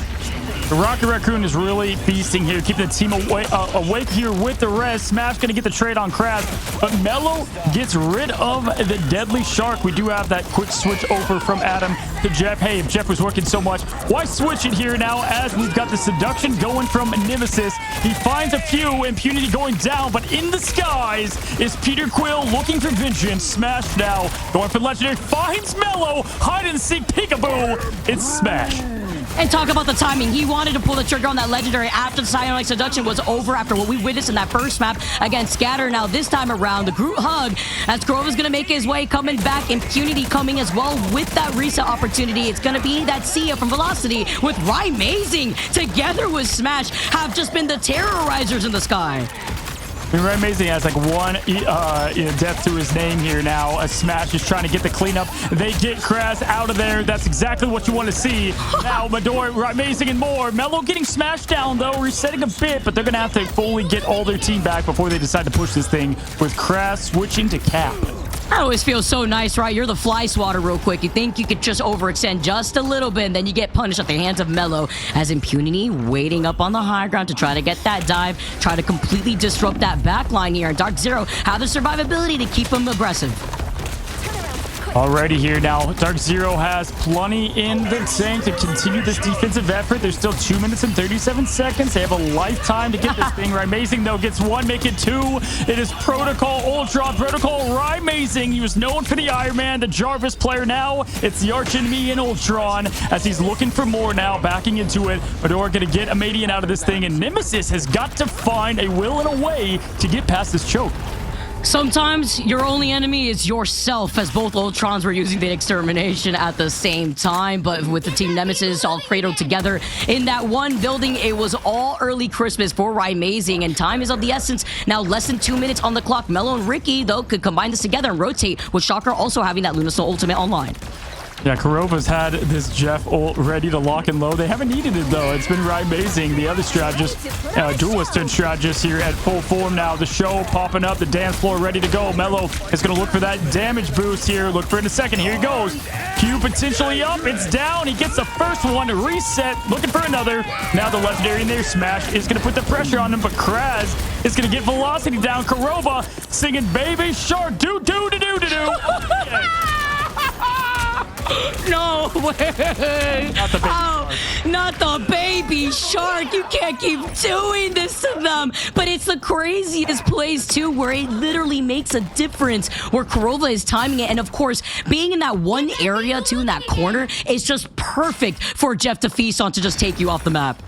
The Rocket Raccoon is really feasting here, keeping the team awake here with the rest. Smash going to get the trade on Kraz, but Mellow gets rid of the Deadly Shark. We do have that quick switch over from Adam to Jeff. Hey, if Jeff was working so much, why switch it here now as we've got the Seduction going from Nemesis? He finds a few, Impunity going down, but in the skies is Peter Quill looking for vengeance. Smash now, going for Legendary, finds Mellow, hide and seek, peekaboo. It's Smash. And talk about the timing. He wanted to pull the trigger on that Legendary after the Psionic Seduction was over after what we witnessed in that first map against Scatter. Now this time around, the Groot hug as Grover's going to make his way coming back. Impunity coming as well with that reset opportunity. It's going to be that Sia from Velocity with Amazing together with Smash have just been the terrorizers in the sky. Amazing has like one death to his name here now. A Smash is trying to get the cleanup. They get Kraz out of there. That's exactly what you want to see. Now Mador, Amazing and more. Mellow getting smashed down though, resetting a bit, but they're going to have to fully get all their team back before they decide to push this thing with Kraz switching to Cap. That always feels so nice, right? You're the fly swatter real quick. You think you could just overextend just a little bit, and then you get punished at the hands of Mellow as Impunity waiting up on the high ground to try to get that dive, try to completely disrupt that backline here. And DarkZero have the survivability to keep them aggressive. Alrighty here now, DarkZero has plenty in the tank to continue this defensive effort. There's still 2 minutes and 37 seconds. They have a lifetime to get this thing. Amazing though gets one, make it two. It is Protocol Ultron. Protocol Amazing. He was known for the Iron Man, the Jarvis player. Now it's the archenemy in Ultron as he's looking for more now, backing into it. Mador gonna get a Median out of this thing, and Nemesis has got to find a will and a way to get past this choke. Sometimes your only enemy is yourself, as both Ultrons were using the extermination at the same time. But with the team Nemesis all cradled together in that one building, it was all early Christmas for Amazing, and time is of the essence. Now less than 2 minutes on the clock. Mellow and Ricky, though, could combine this together and rotate, with Shocker also having that Lunasoul ultimate online. Yeah, Korova's had this Jeff ult ready to lock and load. They haven't needed it, though. It's been Amazing. The other strategist, duelist and strategist here at full form now. The show popping up, the dance floor ready to go. Mellow is going to look for that damage boost here. Look for it in a second. Here he goes. Q potentially up. It's down. He gets the first one to reset. Looking for another. Now the Legendary in there. Smash is going to put the pressure on him, but Kraz is going to get Velocity down. Korova singing Baby Shark. Do-do-do-do-do-do. No way! Not the baby shark. Not the baby shark! You can't keep doing this to them! But it's the craziest plays too, where it literally makes a difference, where Korova is timing it, and of course, being in that one area too, in that corner, is just perfect for Jeff to feast on to just take you off the map.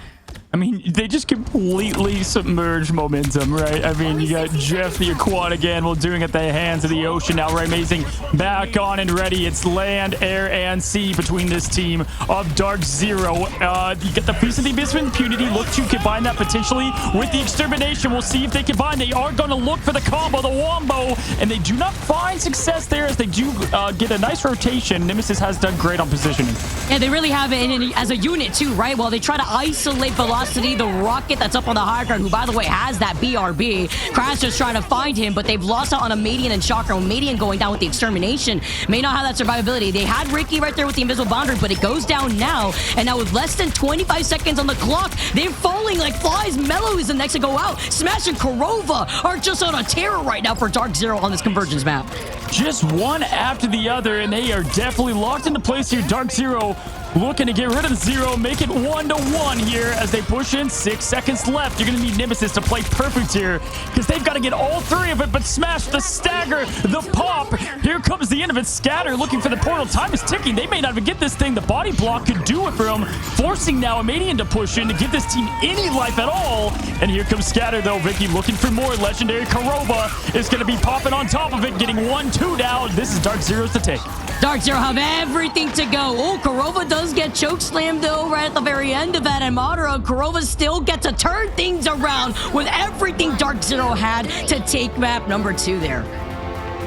I mean, they just completely submerge momentum, right? I mean, you got Jeff the Aquatic Animal doing it at the hands of the ocean now. Amazing back on and ready. It's land, air, and sea between this team of DarkZero. You get the piece of the Abyss of Impunity. Look to combine that potentially with the Extermination. We'll see if they combine. They are going to look for the combo, the wombo, and they do not find success there as they do get a nice rotation. Nemesis has done great on positioning. Yeah, they really have it as a unit too, right? While they try to isolate Velocity, the rocket that's up on the high ground, who by the way has that BRB. Kraz just trying to find him, but they've lost out on a Median and Shocker. Median going down with the Extermination may not have that survivability. They had Ricky right there with the invisible boundary, but it goes down now. And now with less than 25 seconds on the clock, they're falling like flies. Mellow is the next to go out. Smash and Korova are just on a terror right now for DarkZero on this convergence map. Just one after the other, and they are definitely locked into place here. DarkZero looking to get rid of the zero, make it 1-1 here as they push in. 6 seconds left. You're going to need Nemesis to play perfect here because they've got to get all three of it, but smash the stagger, the pop. Here comes the end of it. Scatter looking for the portal. Time is ticking. They may not even get this thing. The body block could do it for them, forcing now Amadian to push in to give this team any life at all. And here comes Scatter, though. Vicky looking for more. Legendary Korova is going to be popping on top of it, getting 1-2 down. This is DarkZero's to take. DarkZero have everything to go. Oh, Korova does get chokeslammed, though, right at the very end of that. And Madara, Korova still gets to turn things around with everything DarkZero had to take map number 2 there.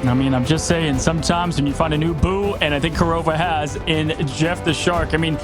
I mean, I'm just saying, sometimes when you find a new boo, and I think Korova has in Jeff the Shark, I mean,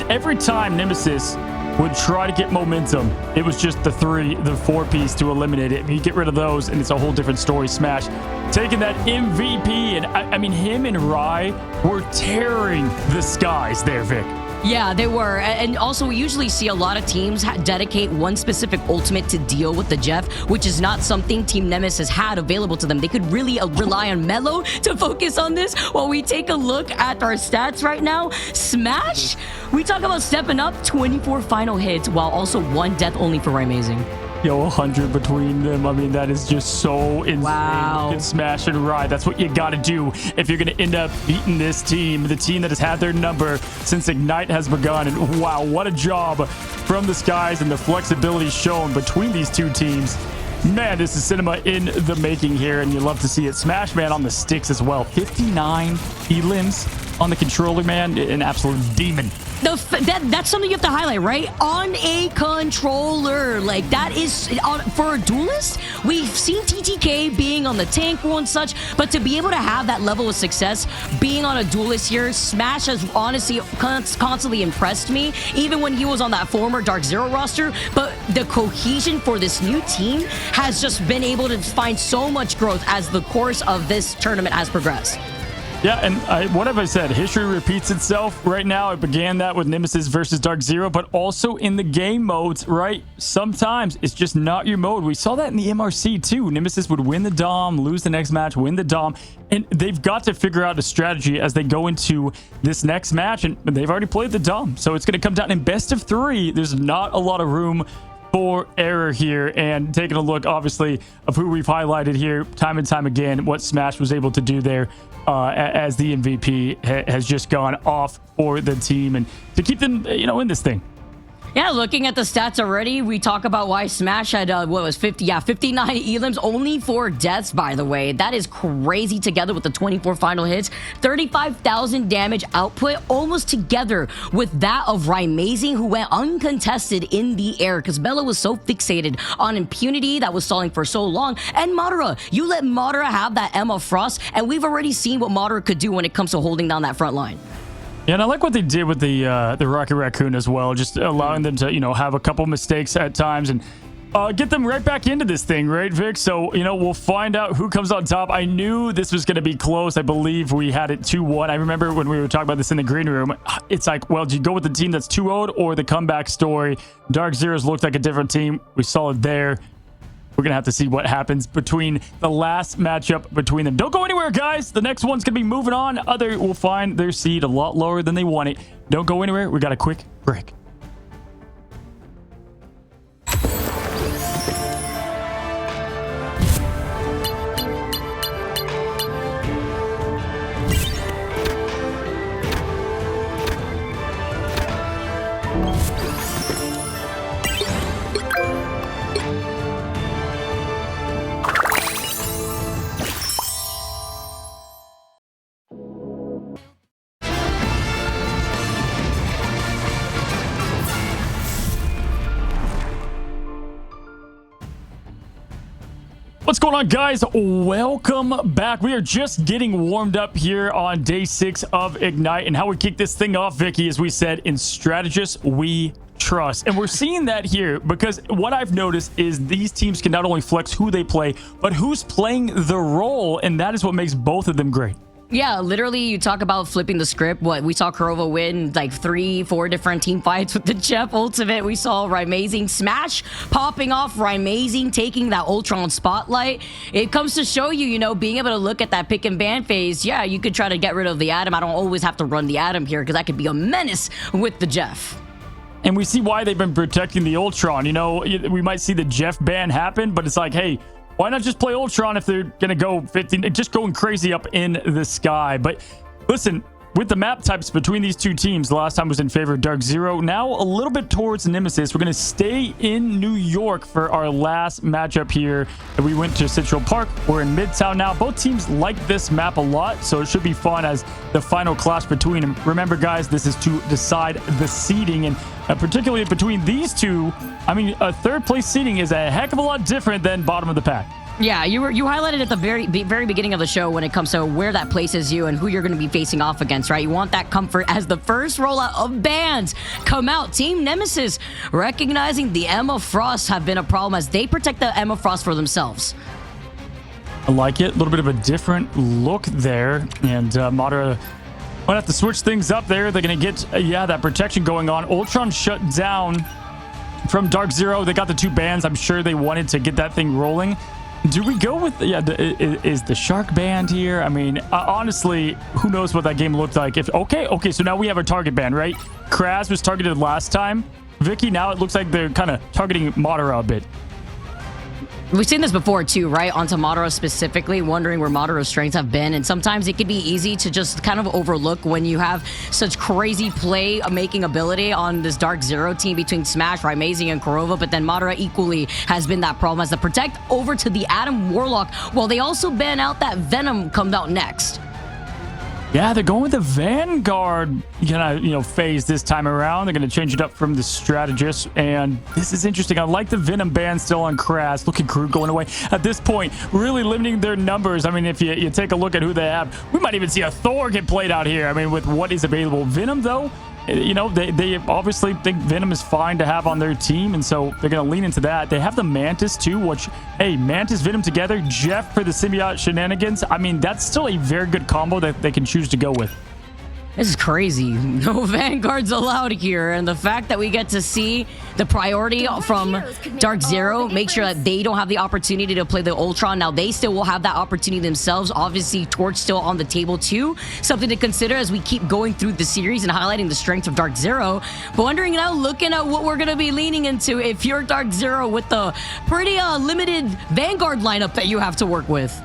every time Nemesis would try to get momentum, it was just the 4-piece to eliminate it. You get rid of those, and it's a whole different story. Smash taking that MVP, and I mean, him and Rai were tearing the skies there, Vic. Yeah, they were. And also, we usually see a lot of teams dedicate one specific ultimate to deal with the Jeff, which is not something Team Nemesis had available to them. They could really rely on Mello to focus on this. While we take a look at our stats right now, Smash, we talk about stepping up, 24 final hits, while also 1 death only for Amazing. Yo, 100 between them. I mean, that is just so insane. Wow. You can smash and ride. That's what you got to do if you're going to end up beating this team, the team that has had their number since Ignite has begun. And wow, what a job from the skies and the flexibility shown between these two teams. Man, this is cinema in the making here, and you love to see it. Smash, man, on the sticks as well. 59 elims on the controller, man. An absolute demon. That's something you have to highlight, right? On a controller. Like, that is, for a duelist, we've seen TTK being on the tank role and such, but to be able to have that level of success being on a duelist here, Smash has honestly constantly impressed me, even when he was on that former DarkZero roster. But the cohesion for this new team has just been able to find so much growth as the course of this tournament has progressed. Yeah, and what have I said? History repeats itself right now. It began that with Nemesis versus DarkZero, but also in the game modes, right? Sometimes it's just not your mode. We saw that in the MRC too. Nemesis would win the Dom, lose the next match, win the Dom, and they've got to figure out a strategy as they go into this next match, and they've already played the Dom, so it's going to come down in best of 3. There's not a lot of room for error here, and taking a look, obviously, of who we've highlighted here time and time again, what Smash was able to do there as the MVP has just gone off for the team and to keep them, in this thing. Yeah, looking at the stats already, we talk about why Smash had, 59 elims, only 4 deaths, by the way. That is crazy, together with the 24 final hits. 35,000 damage output, almost together with that of Rymazing, who went uncontested in the air, because Bella was so fixated on impunity that was stalling for so long. And Madara, you let Madara have that Emma Frost, and we've already seen what Madara could do when it comes to holding down that front line. Yeah, and I like what they did with the Rocket Raccoon as well, just allowing them to, have a couple mistakes at times and get them right back into this thing, right, Vic? So, we'll find out who comes on top. I knew this was going to be close. I believe we had it 2-1. I remember when we were talking about this in the green room, it's like, well, do you go with the team that's 2-0'd or the comeback story? DarkZero's looked like a different team. We saw it there. We're going to have to see what happens between the last matchup between them. Don't go anywhere, guys. The next one's going to be moving on. Other will find their seed a lot lower than they want it. Don't go anywhere. We got a quick break. What's going on, guys? Welcome back. We are just getting warmed up here on day 6 of Ignite, and how we kick this thing off, Vicky, as we said, in strategists we trust. And we're seeing that here because what I've noticed is these teams can not only flex who they play, but who's playing the role, and that is what makes both of them great. Yeah, literally, you talk about flipping the script. What we saw Kurova win like 3-4 different team fights with the Jeff ultimate. We saw Rymazing Smash popping off, Rymazing taking that Ultron spotlight. It comes to show you, you know, being able to look at that pick and ban phase. Yeah, you could try to get rid of the Atom. I don't always have to run the Atom here because that could be a menace with the Jeff. And we see why they've been protecting the Ultron. You know, we might see the Jeff ban happen, but it's like, hey, why not just play Ultron if they're going to go 15, just going crazy up in the sky? But listen, with the map types between these two teams, the last time was in favor of DarkZero. Now a little bit towards Nemesis. We're going to stay in New York for our last matchup here. We went to Central Park. We're in Midtown now. Both teams like this map a lot, so it should be fun as the final clash between them. Remember, guys, this is to decide the seeding, and particularly between these two, I mean, a third place seeding is a heck of a lot different than bottom of the pack. Yeah, you highlighted at the very beginning of the show when it comes to where that places you and who you're going to be facing off against, right? You want that comfort as the first rollout of bans come out. Team Nemesis recognizing the Emma Frost have been a problem as they protect the Emma Frost for themselves. I like it. A little bit of a different look there. And Madara might have to switch things up there. They're going to get, yeah, that protection going on. Ultron shut down from DarkZero. They got the 2 bans. I'm sure they wanted to get that thing rolling. Do we go with, yeah, is the Shark banned here? I mean, honestly, who knows what that game looked like. If okay, so now we have a target ban, right? Kraz was targeted last time. Vicky, now it looks like they're kind of targeting Madara a bit. We've seen this before too, right? Onto Madara specifically, wondering where Madara's strengths have been. And sometimes it could be easy to just kind of overlook when you have such crazy play-making ability on this DarkZero team between Smash, Rymazing, and Kurova. But then Madara equally has been that problem as the protect over to the Atom Warlock, while they also ban out that Venom comes out next. Yeah, they're going with the Vanguard phase this time around. They're going to change it up from the Strategist, and this is interesting. I like the Venom ban still on Kraz. Look at Crew going away. At this point, really limiting their numbers. I mean, if you take a look at who they have, we might even see a Thor get played out here. I mean, with what is available. Venom, though, you know, they obviously think Venom is fine to have on their team, and so they're going to lean into that. They have the Mantis, too, which, hey, Mantis, Venom together, Jeff for the symbiote shenanigans. I mean, that's still a very good combo that they can choose to go with. This is crazy. No Vanguards allowed here. And the fact that we get to see the priority from DarkZero, make sure that they don't have the opportunity to play the Ultron. Now, they still will have that opportunity themselves. Obviously, Torch still on the table, too. Something to consider as we keep going through the series and highlighting the strengths of DarkZero. But wondering now, looking at what we're going to be leaning into if you're DarkZero with the pretty limited Vanguard lineup that you have to work with.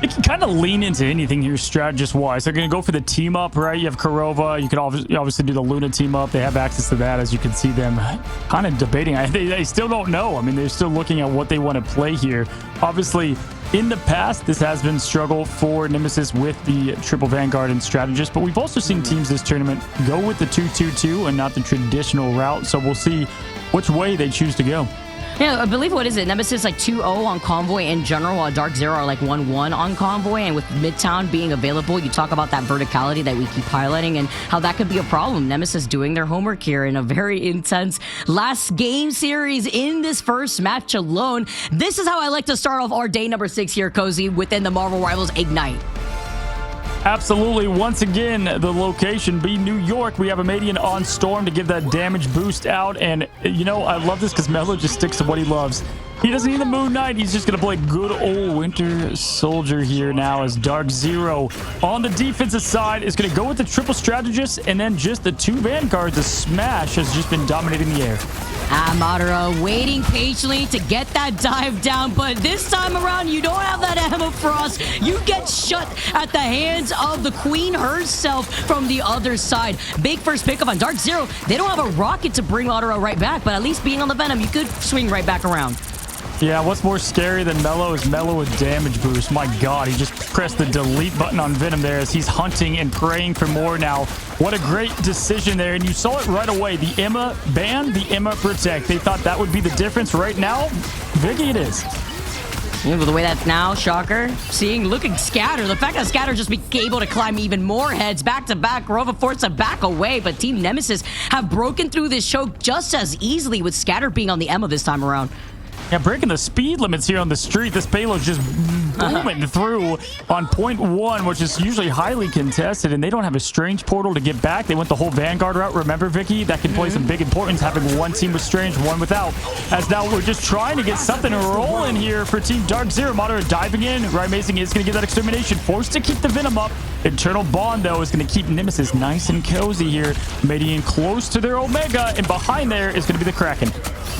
You can kind of lean into anything here strategist-wise. They're going to go for the team-up, right? You have Kurova. You could obviously do the Luna team-up. They have access to that, as you can see them kind of debating. They still don't know. I mean, they're still looking at what they want to play here. Obviously, in the past, this has been a struggle for Nemesis with the triple Vanguard and strategist, but we've also seen teams this tournament go with the 2-2-2 and not the traditional route, so we'll see which way they choose to go. Yeah, I believe, what is it? Nemesis like 2-0 on Convoy in general, while DarkZero are like 1-1 on Convoy. And with Midtown being available, you talk about that verticality that we keep highlighting and how that could be a problem. Nemesis doing their homework here in a very intense last game series in this first match alone. This is how I like to start off our day number 6 here, Cozy, within the Marvel Rivals Ignite. Absolutely. Once again, the location be New York. We have a Madian on Storm to give that damage boost out. And, you know, I love this because Mello just sticks to what he loves. He doesn't need the Moon Knight. He's just going to play good old Winter Soldier here now as DarkZero on the defensive side is going to go with the triple strategist and then just the 2 Vanguards. The Smash has just been dominating the air. Madara waiting patiently to get that dive down, but this time around, you don't have that Emma Frost. You get shut at the hands of the Queen herself from the other side. Big first pickup on DarkZero. They don't have a rocket to bring Madara right back, but at least being on the Venom, you could swing right back around. Yeah, what's more scary than Mello is Mello with damage boost. My God, he just pressed the delete button on Venom there as he's hunting and praying for more now. What a great decision there, and you saw it right away. The Emma ban, the Emma protect. They thought that would be the difference. Right now, Vicky it is. Yeah, but the way that's now, shocker, looking Scatter. The fact that Scatter just became able to climb even more heads back to back. Rova forced to back away, but Team Nemesis have broken through this choke just as easily with Scatter being on the Emma this time around. Yeah, breaking the speed limits here on the street. This payload's just booming through on point 1, which is usually highly contested, and they don't have a strange portal to get back. They went the whole Vanguard route. Remember, Vicky? That can play some big importance, having one team with strange, one without. As now we're just trying to get something rolling here for Team DarkZero. Moderate diving in. Right, Amazing is going to get that extermination. Forced to keep the Venom up. Internal Bond, though, is going to keep Nemesis nice and cozy here. Mating close to their Omega, and behind there is going to be the Kraken.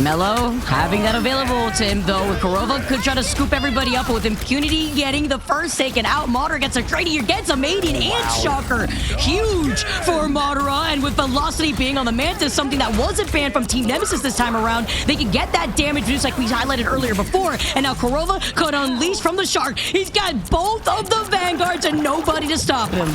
Mello having that available to him, though. Korova could try to scoop everybody up with impunity, getting the first taken out. Madara gets a trade here, gets a Mating and Shocker. Huge for Madara, and with Velocity being on the Mantis, something that wasn't banned from Team Nemesis this time around, they can get that damage boost like we highlighted earlier before, and now Korova could unleash from the Shark. He's got both of the Vanguards and nobody to stop him.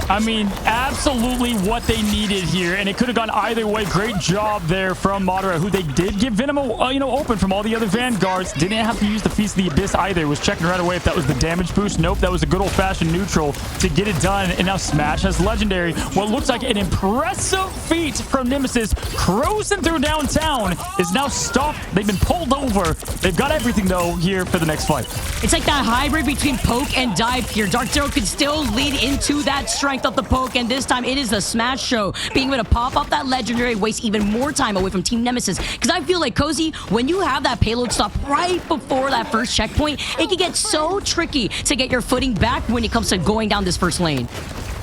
I mean, absolutely what they needed here, and it could have gone either way. Great job there from Madara, who they did give Venom, open from all the other Vanguards. Didn't have to use the Feast of the Abyss either. Was checking right away if that was the damage boost. Nope, that was a good old-fashioned neutral to get it done. And now Smash has Legendary. What looks like an impressive feat from Nemesis, cruising through downtown, is now stopped. They've been pulled over. They've got everything, though, here for the next fight. It's like that hybrid between poke and dive here. DarkZero could still lead into that strength of the poke, and this time it is the Smash show, being able to pop up that Legendary, waste even more time away from Team Nemesis. Because I feel like, Cozy, when you have that payload stop right before that first checkpoint, it can get so tricky to get your footing back when it comes to going down this first lane.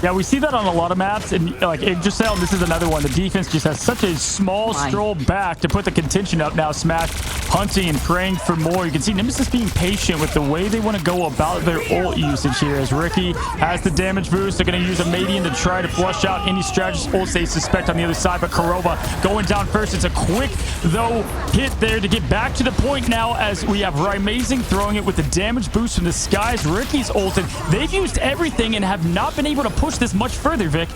Yeah, we see that on a lot of maps, and like Yggdrasil, this is another one. The defense just has such a small stroll back to put the contention up. Now Smash hunting and praying for more. You can see Nemesis being patient with the way they want to go about their ult usage here. As Ricky has the damage boost, they're going to use a Median to try to flush out any strategist ults they suspect on the other side. But Korova going down first. It's a quick, though, hit there to get back to the point now, as we have Amazing throwing it with the damage boost from the skies. Ricky's ulted. They've used everything and have not been able to push this much further, Vic.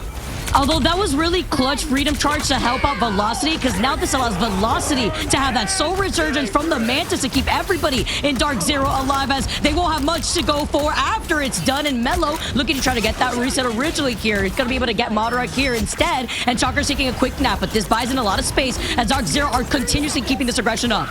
Although that was really clutch Freedom Charge to help out Velocity, because now this allows Velocity to have that Soul Resurgence from the Mantis to keep everybody in DarkZero alive, as they won't have much to go for after it's done. And Mello looking to try to get that reset originally here. He's going to be able to get Madara here instead, and Chalker's taking a quick nap, but this buys in a lot of space as DarkZero are continuously keeping this aggression up.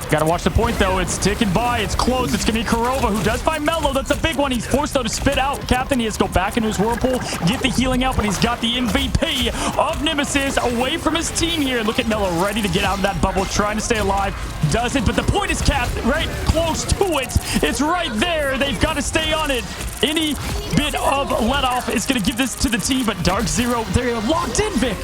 Gotta watch the point, though. It's ticking by. It's close. It's gonna be Korova, who does find Mello. That's a big one. He's forced, though, to spit out Captain. He has to go back into his Whirlpool, get the healing out, but he's got the MVP of Nemesis away from his team here. Look at Mello ready to get out of that bubble, trying to stay alive. Doesn't, but the point is capped right close to it. It's right there. They've got to stay on it. Any bit of let off is gonna give this to the team, but DarkZero, they're locked in, Vic.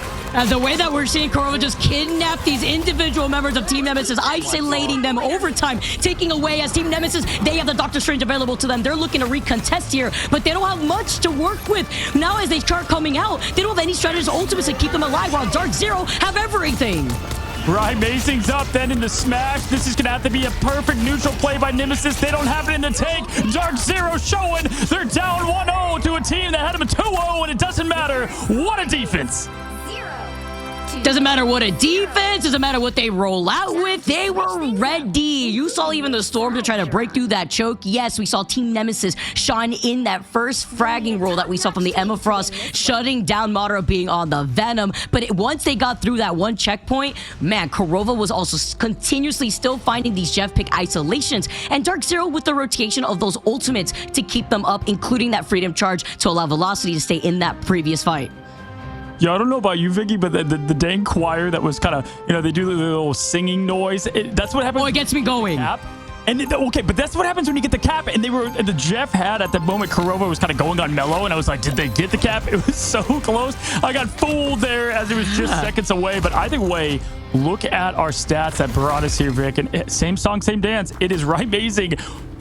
The way that we're seeing Korova just kidnap these individual members of Team Nemesis, isolating them over time, taking away as Team Nemesis, they have the Doctor Strange available to them. They're looking to recontest here, but they don't have much to work with. Now as they start coming out, they don't have any strategies ultimates to keep them alive, while DarkZero have everything. Right, Amazing's up then in the Smash. This is going to have to be a perfect neutral play by Nemesis. They don't have it in the tank. DarkZero showing they're down 1-0 to a team that had them 2-0, and it doesn't matter. What a defense. Doesn't matter what a defense, doesn't matter what they roll out with, they were ready. You saw even the Storm to try to break through that choke. Yes, we saw Team Nemesis shine in that first fragging roll that we saw from the Emma Frost, shutting down Madara being on the Venom. But once they got through that one checkpoint, man, Korova was also continuously still finding these Jeff pick isolations, and DarkZero with the rotation of those ultimates to keep them up, including that Freedom Charge to allow Velocity to stay in that previous fight. Yeah, I don't know about you, Vicky, but the dang choir that was kind of, they do the little singing noise. That's what happens. Oh, it gets me going. And okay, but that's what happens when you get the cap. And the Jeff had at the moment, Korova was kind of going on Mello, and I was like, did they get the cap? It was so close. I got fooled there as it was just seconds away. But either way, look at our stats that brought us here, Vic. And same song, same dance. It is right amazing.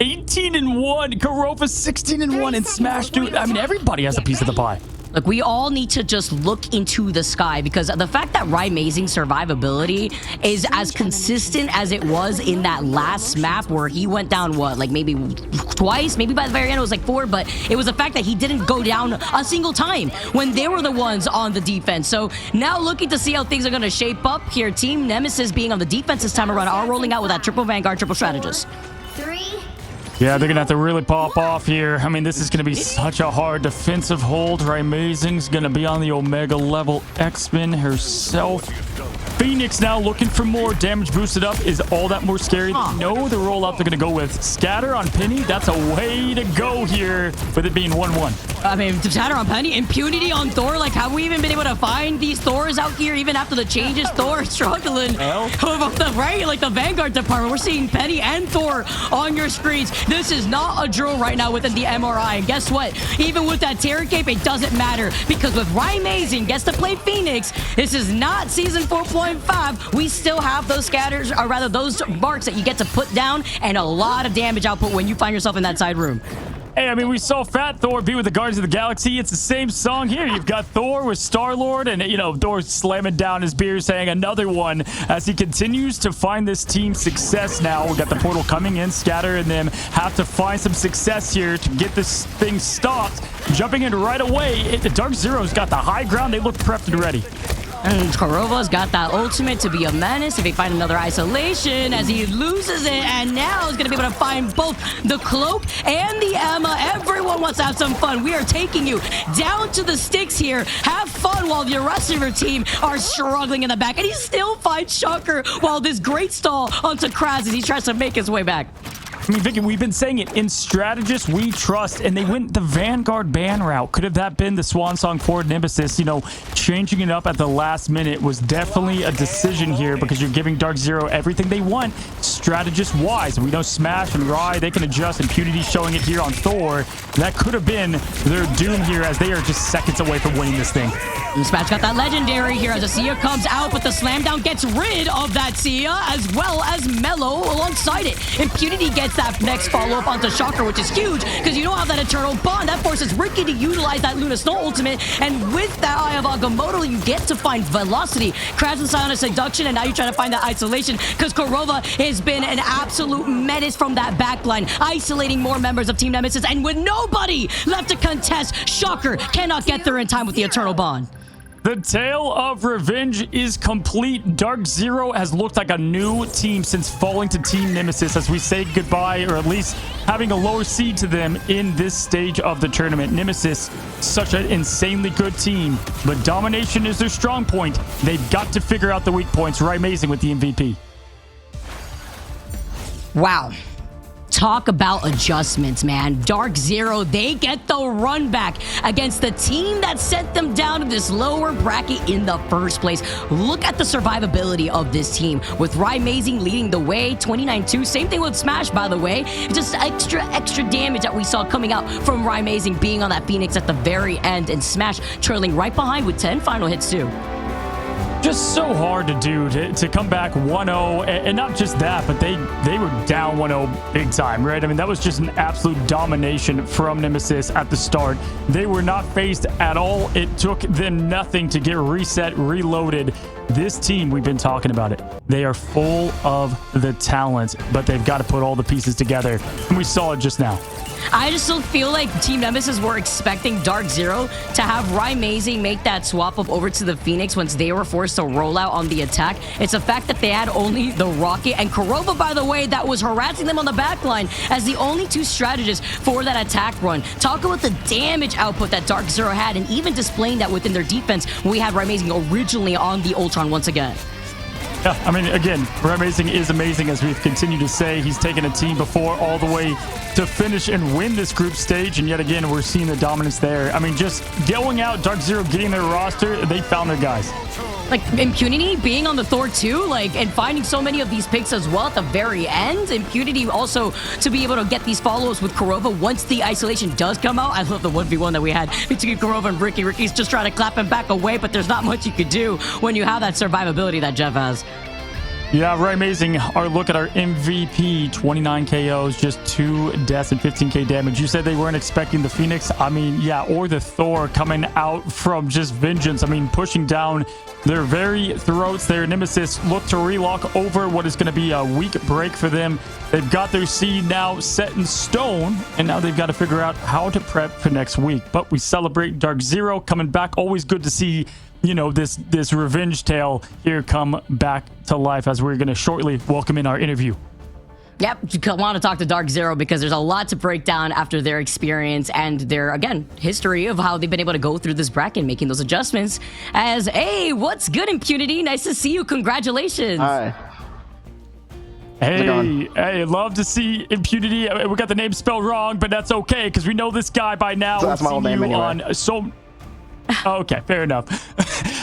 18-1, Korova 16-1, and Smash, dude. I mean, everybody has a piece of the pie. Look, we all need to just look into the sky, because the fact that Amazing survivability is as consistent as it was in that last map where he went down, what, like maybe twice? Maybe by the very end it was like 4, but it was the fact that he didn't go down a single time when they were the ones on the defense. So now looking to see how things are going to shape up here. Team Nemesis being on the defense this time around are rolling out with that triple Vanguard, triple strategist. 3. Yeah, they're going to have to really pop off here. I mean, this is going to be such a hard defensive hold. Amazing's going to be on the Omega level. X-Men herself. Phoenix now looking for more damage boosted up is all that more scary. They know the rollout they're going to go with. Scatter on Penny, that's a way to go here with it being 1-1. I mean, Scatter on Penny, Impunity on Thor. Like, have we even been able to find these Thors out here even after the changes? Thor is struggling. Right? Like the Vanguard department, we're seeing Penny and Thor on your screens. This is not a drill right now within the MRI. And guess what? Even with that Terror Cape, it doesn't matter because with Rymazing gets to play Phoenix, this is not Season 4.5. We still have those scatters, or rather those marks that you get to put down and a lot of damage output when you find yourself in that side room. Hey, I mean, we saw Fat Thor be with the Guardians of the Galaxy. It's the same song here. You've got Thor with Star-Lord, and, you know, Thor slamming down his beer, saying another one as he continues to find this team success now. We got the portal coming in. Scatter and them have to find some success here to get this thing stopped. Jumping in right away. DarkZero's got the high ground. They look prepped and ready. And Korova's got that ultimate to be a menace if he find another isolation as he loses it, and now he's going to be able to find both the cloak and the Emma. Everyone wants to have some fun. We are taking you down to the sticks here. Have fun while the rest of your team are struggling in the back. And he still finds Shocker while this great stall onto Kraz as he tries to make his way back. I mean, Vicky, we've been saying it. In strategists, we trust, and they went the Vanguard ban route. Could have that been the swan song for Nemesis? You know, changing it up at the last minute was definitely a decision here because you're giving DarkZero everything they want, strategist-wise. We know Smash and Rai, they can adjust. Impunity showing it here on Thor. That could have been their doom here as they are just seconds away from winning this thing. And Smash got that legendary here as a Sia comes out, but the slam down gets rid of that Sia as well as Mellow alongside it. Impunity gets that next follow-up onto Shocker, which is huge because you don't have that eternal bond. That forces Ricky to utilize that Luna Snow ultimate, and with that Eye of Agamotto, you get to find velocity. Kraz and Silent Seduction, and now you're trying to find that isolation because Korova has been an absolute menace from that backline, isolating more members of Team Nemesis, and with nobody left to contest, Shocker cannot get there in time with the eternal bond. The tale of revenge is complete. DarkZero has looked like a new team since falling to Team Nemesis as we say goodbye, or at least having a lower seed to them in this stage of the tournament. Nemesis, such an insanely good team, but domination is their strong point. They've got to figure out the weak points. Rymazing with the MVP. Wow. Talk about adjustments, man. DarkZero, they get the run back against the team that sent them down to this lower bracket in the first place. Look at the survivability of this team with Rymazing leading the way, 29-2. Same thing with Smash, by the way. Just extra damage that we saw coming out from Rymazing being on that Phoenix at the very end, and Smash trailing right behind with 10 final hits too. Just so hard to do to come back 1-0, and not just that, but they were down 1-0 big time, right? I mean, that was just an absolute domination from Nemesis at the start. They were not phased at all. It took them nothing to get reset, reloaded. This team, we've been talking about it. They are full of the talent, but they've got to put all the pieces together, and we saw it just now. I just still feel like Team Nemesis were expecting DarkZero to have Rymazing make that swap up over to the Phoenix once they were forced to roll out on the attack. It's a fact that they had only the Rocket and Korova, by the way, that was harassing them on the backline as the only two strategists for that attack run. Talk about the damage output that DarkZero had, and even displaying that within their defense. We had Rymazing originally on the Ultron once again. Yeah, I mean, again, Rymazing is amazing, as we've continued to say. He's taken a team before all the way to finish and win this group stage, and yet again, we're seeing the dominance there. I mean, just going out, DarkZero getting their roster, they found their guys. Like, Impunity being on the Thor too, like, and finding so many of these picks as well at the very end. Impunity also to be able to get these follows with Korova once the isolation does come out. I love the 1v1 that we had between Korova and Ricky. Ricky's just trying to clap him back away, but there's not much you could do when you have that survivability that Jeff has. Yeah, Rymazing, our look at our MVP, 29 KOs, just 2 deaths and 15k damage. You said they weren't expecting the Phoenix. I mean, yeah, or the Thor coming out from just vengeance. I mean, pushing down their very throats there. Nemesis look to relock over what is going to be a weak break for them. They've got their seed now set in stone, and now they've got to figure out how to prep for next week. But we celebrate DarkZero coming back. Always good to see, you know, this revenge tale here come back to life, as we're going to shortly welcome in our interview. Yep, I want to talk to DarkZero because there's a lot to break down after their experience and their, again, history of how they've been able to go through this bracket, making those adjustments. As, hey, what's good, Impunity? Nice to see you. Congratulations. Hi. Hey, love to see Impunity. We got the name spelled wrong, but that's okay because we know this guy by now. So that's my old name anyway. Okay, fair enough.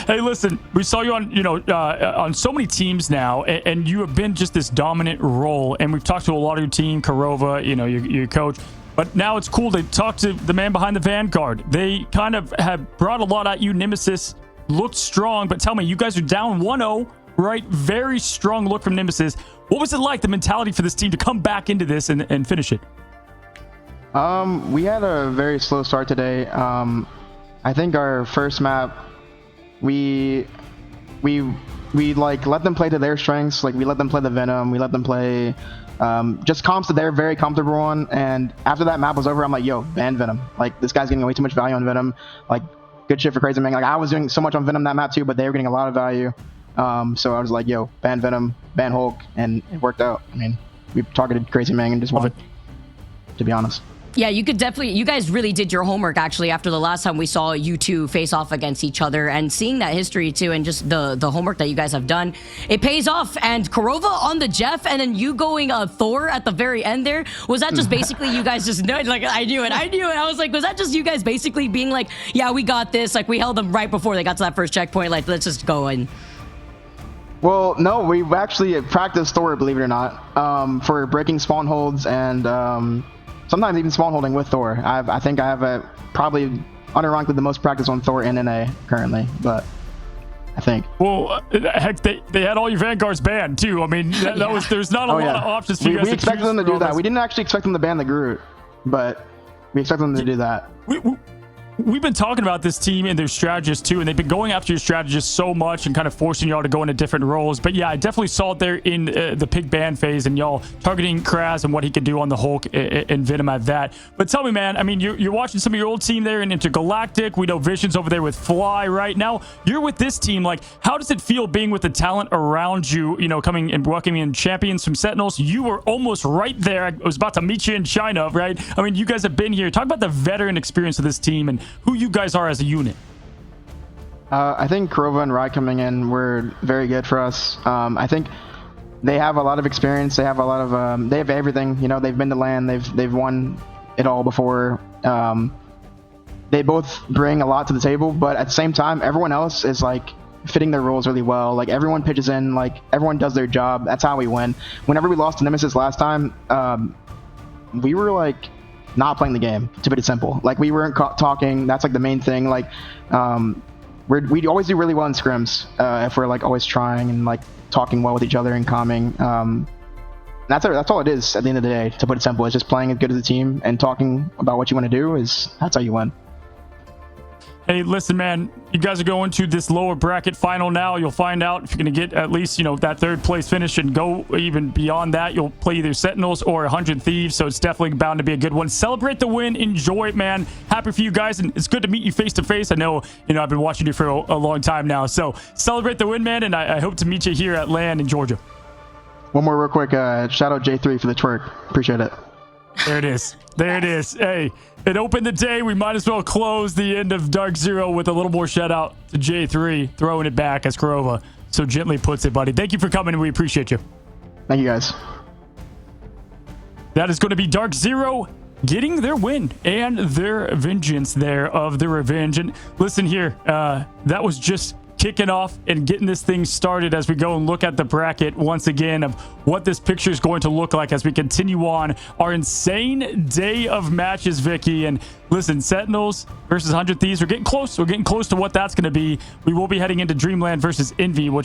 Hey, listen, we saw you on, on so many teams now, and you have been just this dominant role. And we've talked to a lot of your team, Korova, your coach. But now it's cool to talk to the man behind the Vanguard. They kind of have brought a lot at you. Nemesis looked strong, but tell me, you guys are down 1-0, right? Very strong look from Nemesis. What was it like, the mentality for this team to come back into this and finish it? We had a very slow start today. I think our first map, we like let them play to their strengths. Like we let them play the Venom, we let them play just comps that they're very comfortable on. And after that map was over, I'm like, yo, ban Venom. Like this guy's getting way too much value on Venom. Like good shit for Crazy Man. Like I was doing so much on Venom that map too, but they were getting a lot of value. So I was like, yo, ban Venom, ban Hulk, and it worked out. I mean, we targeted Crazy Man and just won, to be honest. Yeah, you guys really did your homework actually after the last time we saw you two face off against each other, and seeing that history too and just the homework that you guys have done, it pays off. And Korova on the Jeff and then you going Thor at the very end there, was that just basically you guys just like, I knew it. I was like, was that just you guys basically being like, yeah, we got this, like we held them right before they got to that first checkpoint, like let's just go in? Well, no, we've actually practiced Thor, believe it or not, for breaking spawn holds and sometimes even spawn holding with Thor. I think I have probably unironically the most practice on Thor in NA currently, but I think. Well, heck, they had all your Vanguards banned too. I mean, there's not a lot of options for you guys. We expected them to do that. We didn't actually expect them to ban the Groot, but we expect them to do that. We've been talking about this team and their strategists too, and they've been going after your strategists so much and kind of forcing y'all to go into different roles. But yeah, I definitely saw it there in the pig ban phase and y'all targeting Kraz and what he could do on the Hulk and Venom at that. But tell me, man, I mean, you're watching some of your old team there in Intergalactic. We know Vision's over there with Fly right now. You're with this team. Like, how does it feel being with the talent around you, coming and welcoming in champions from Sentinels? You were almost right there. I was about to meet you in China, right? I mean, you guys have been here. Talk about the veteran experience of this team and who you guys are as a unit. I think Korova and Rai coming in were very good for us. I think they have a lot of experience. They have a lot of they have everything. They've been to LAN. They've won it all before. They both bring a lot to the table, but at the same time, everyone else is like fitting their roles really well. Like everyone pitches in. Like everyone does their job. That's how we win. Whenever we lost to Nemesis last time, we were like not playing the game, to put it simple. Like we weren't talking. That's like the main thing. Like we always do really well in scrims if we're like always trying and like talking well with each other and calming. That's all it is at the end of the day, to put it simple. It's just playing as good as a team and talking about what you want to do. That's how you win. Hey, listen, man, you guys are going to this lower bracket final now. You'll find out if you're going to get at least, that third place finish and go even beyond that. You'll play either Sentinels or 100 Thieves, so it's definitely bound to be a good one. Celebrate the win. Enjoy it, man. Happy for you guys, and it's good to meet you face to face. I know, I've been watching you for a long time now, so celebrate the win, man, and I hope to meet you here at LAN in Georgia. One more real quick. Shout out J3 for the twerk. Appreciate it. There it is. There it is. Hey, it opened the day. We might as well close the end of DarkZero with a little more shout out to J3, throwing it back as Korova so gently puts it, buddy. Thank you for coming, and we appreciate you. Thank you, guys. That is going to be DarkZero getting their win and their vengeance there of the revenge. And listen here, that was just kicking off and getting this thing started as we go and look at the bracket once again of what this picture is going to look like as we continue on our insane day of matches, Vicky. And listen, Sentinels versus 100 Thieves, we're getting close. We're getting close to what that's going to be. We will be heading into Dreamland versus Envy, which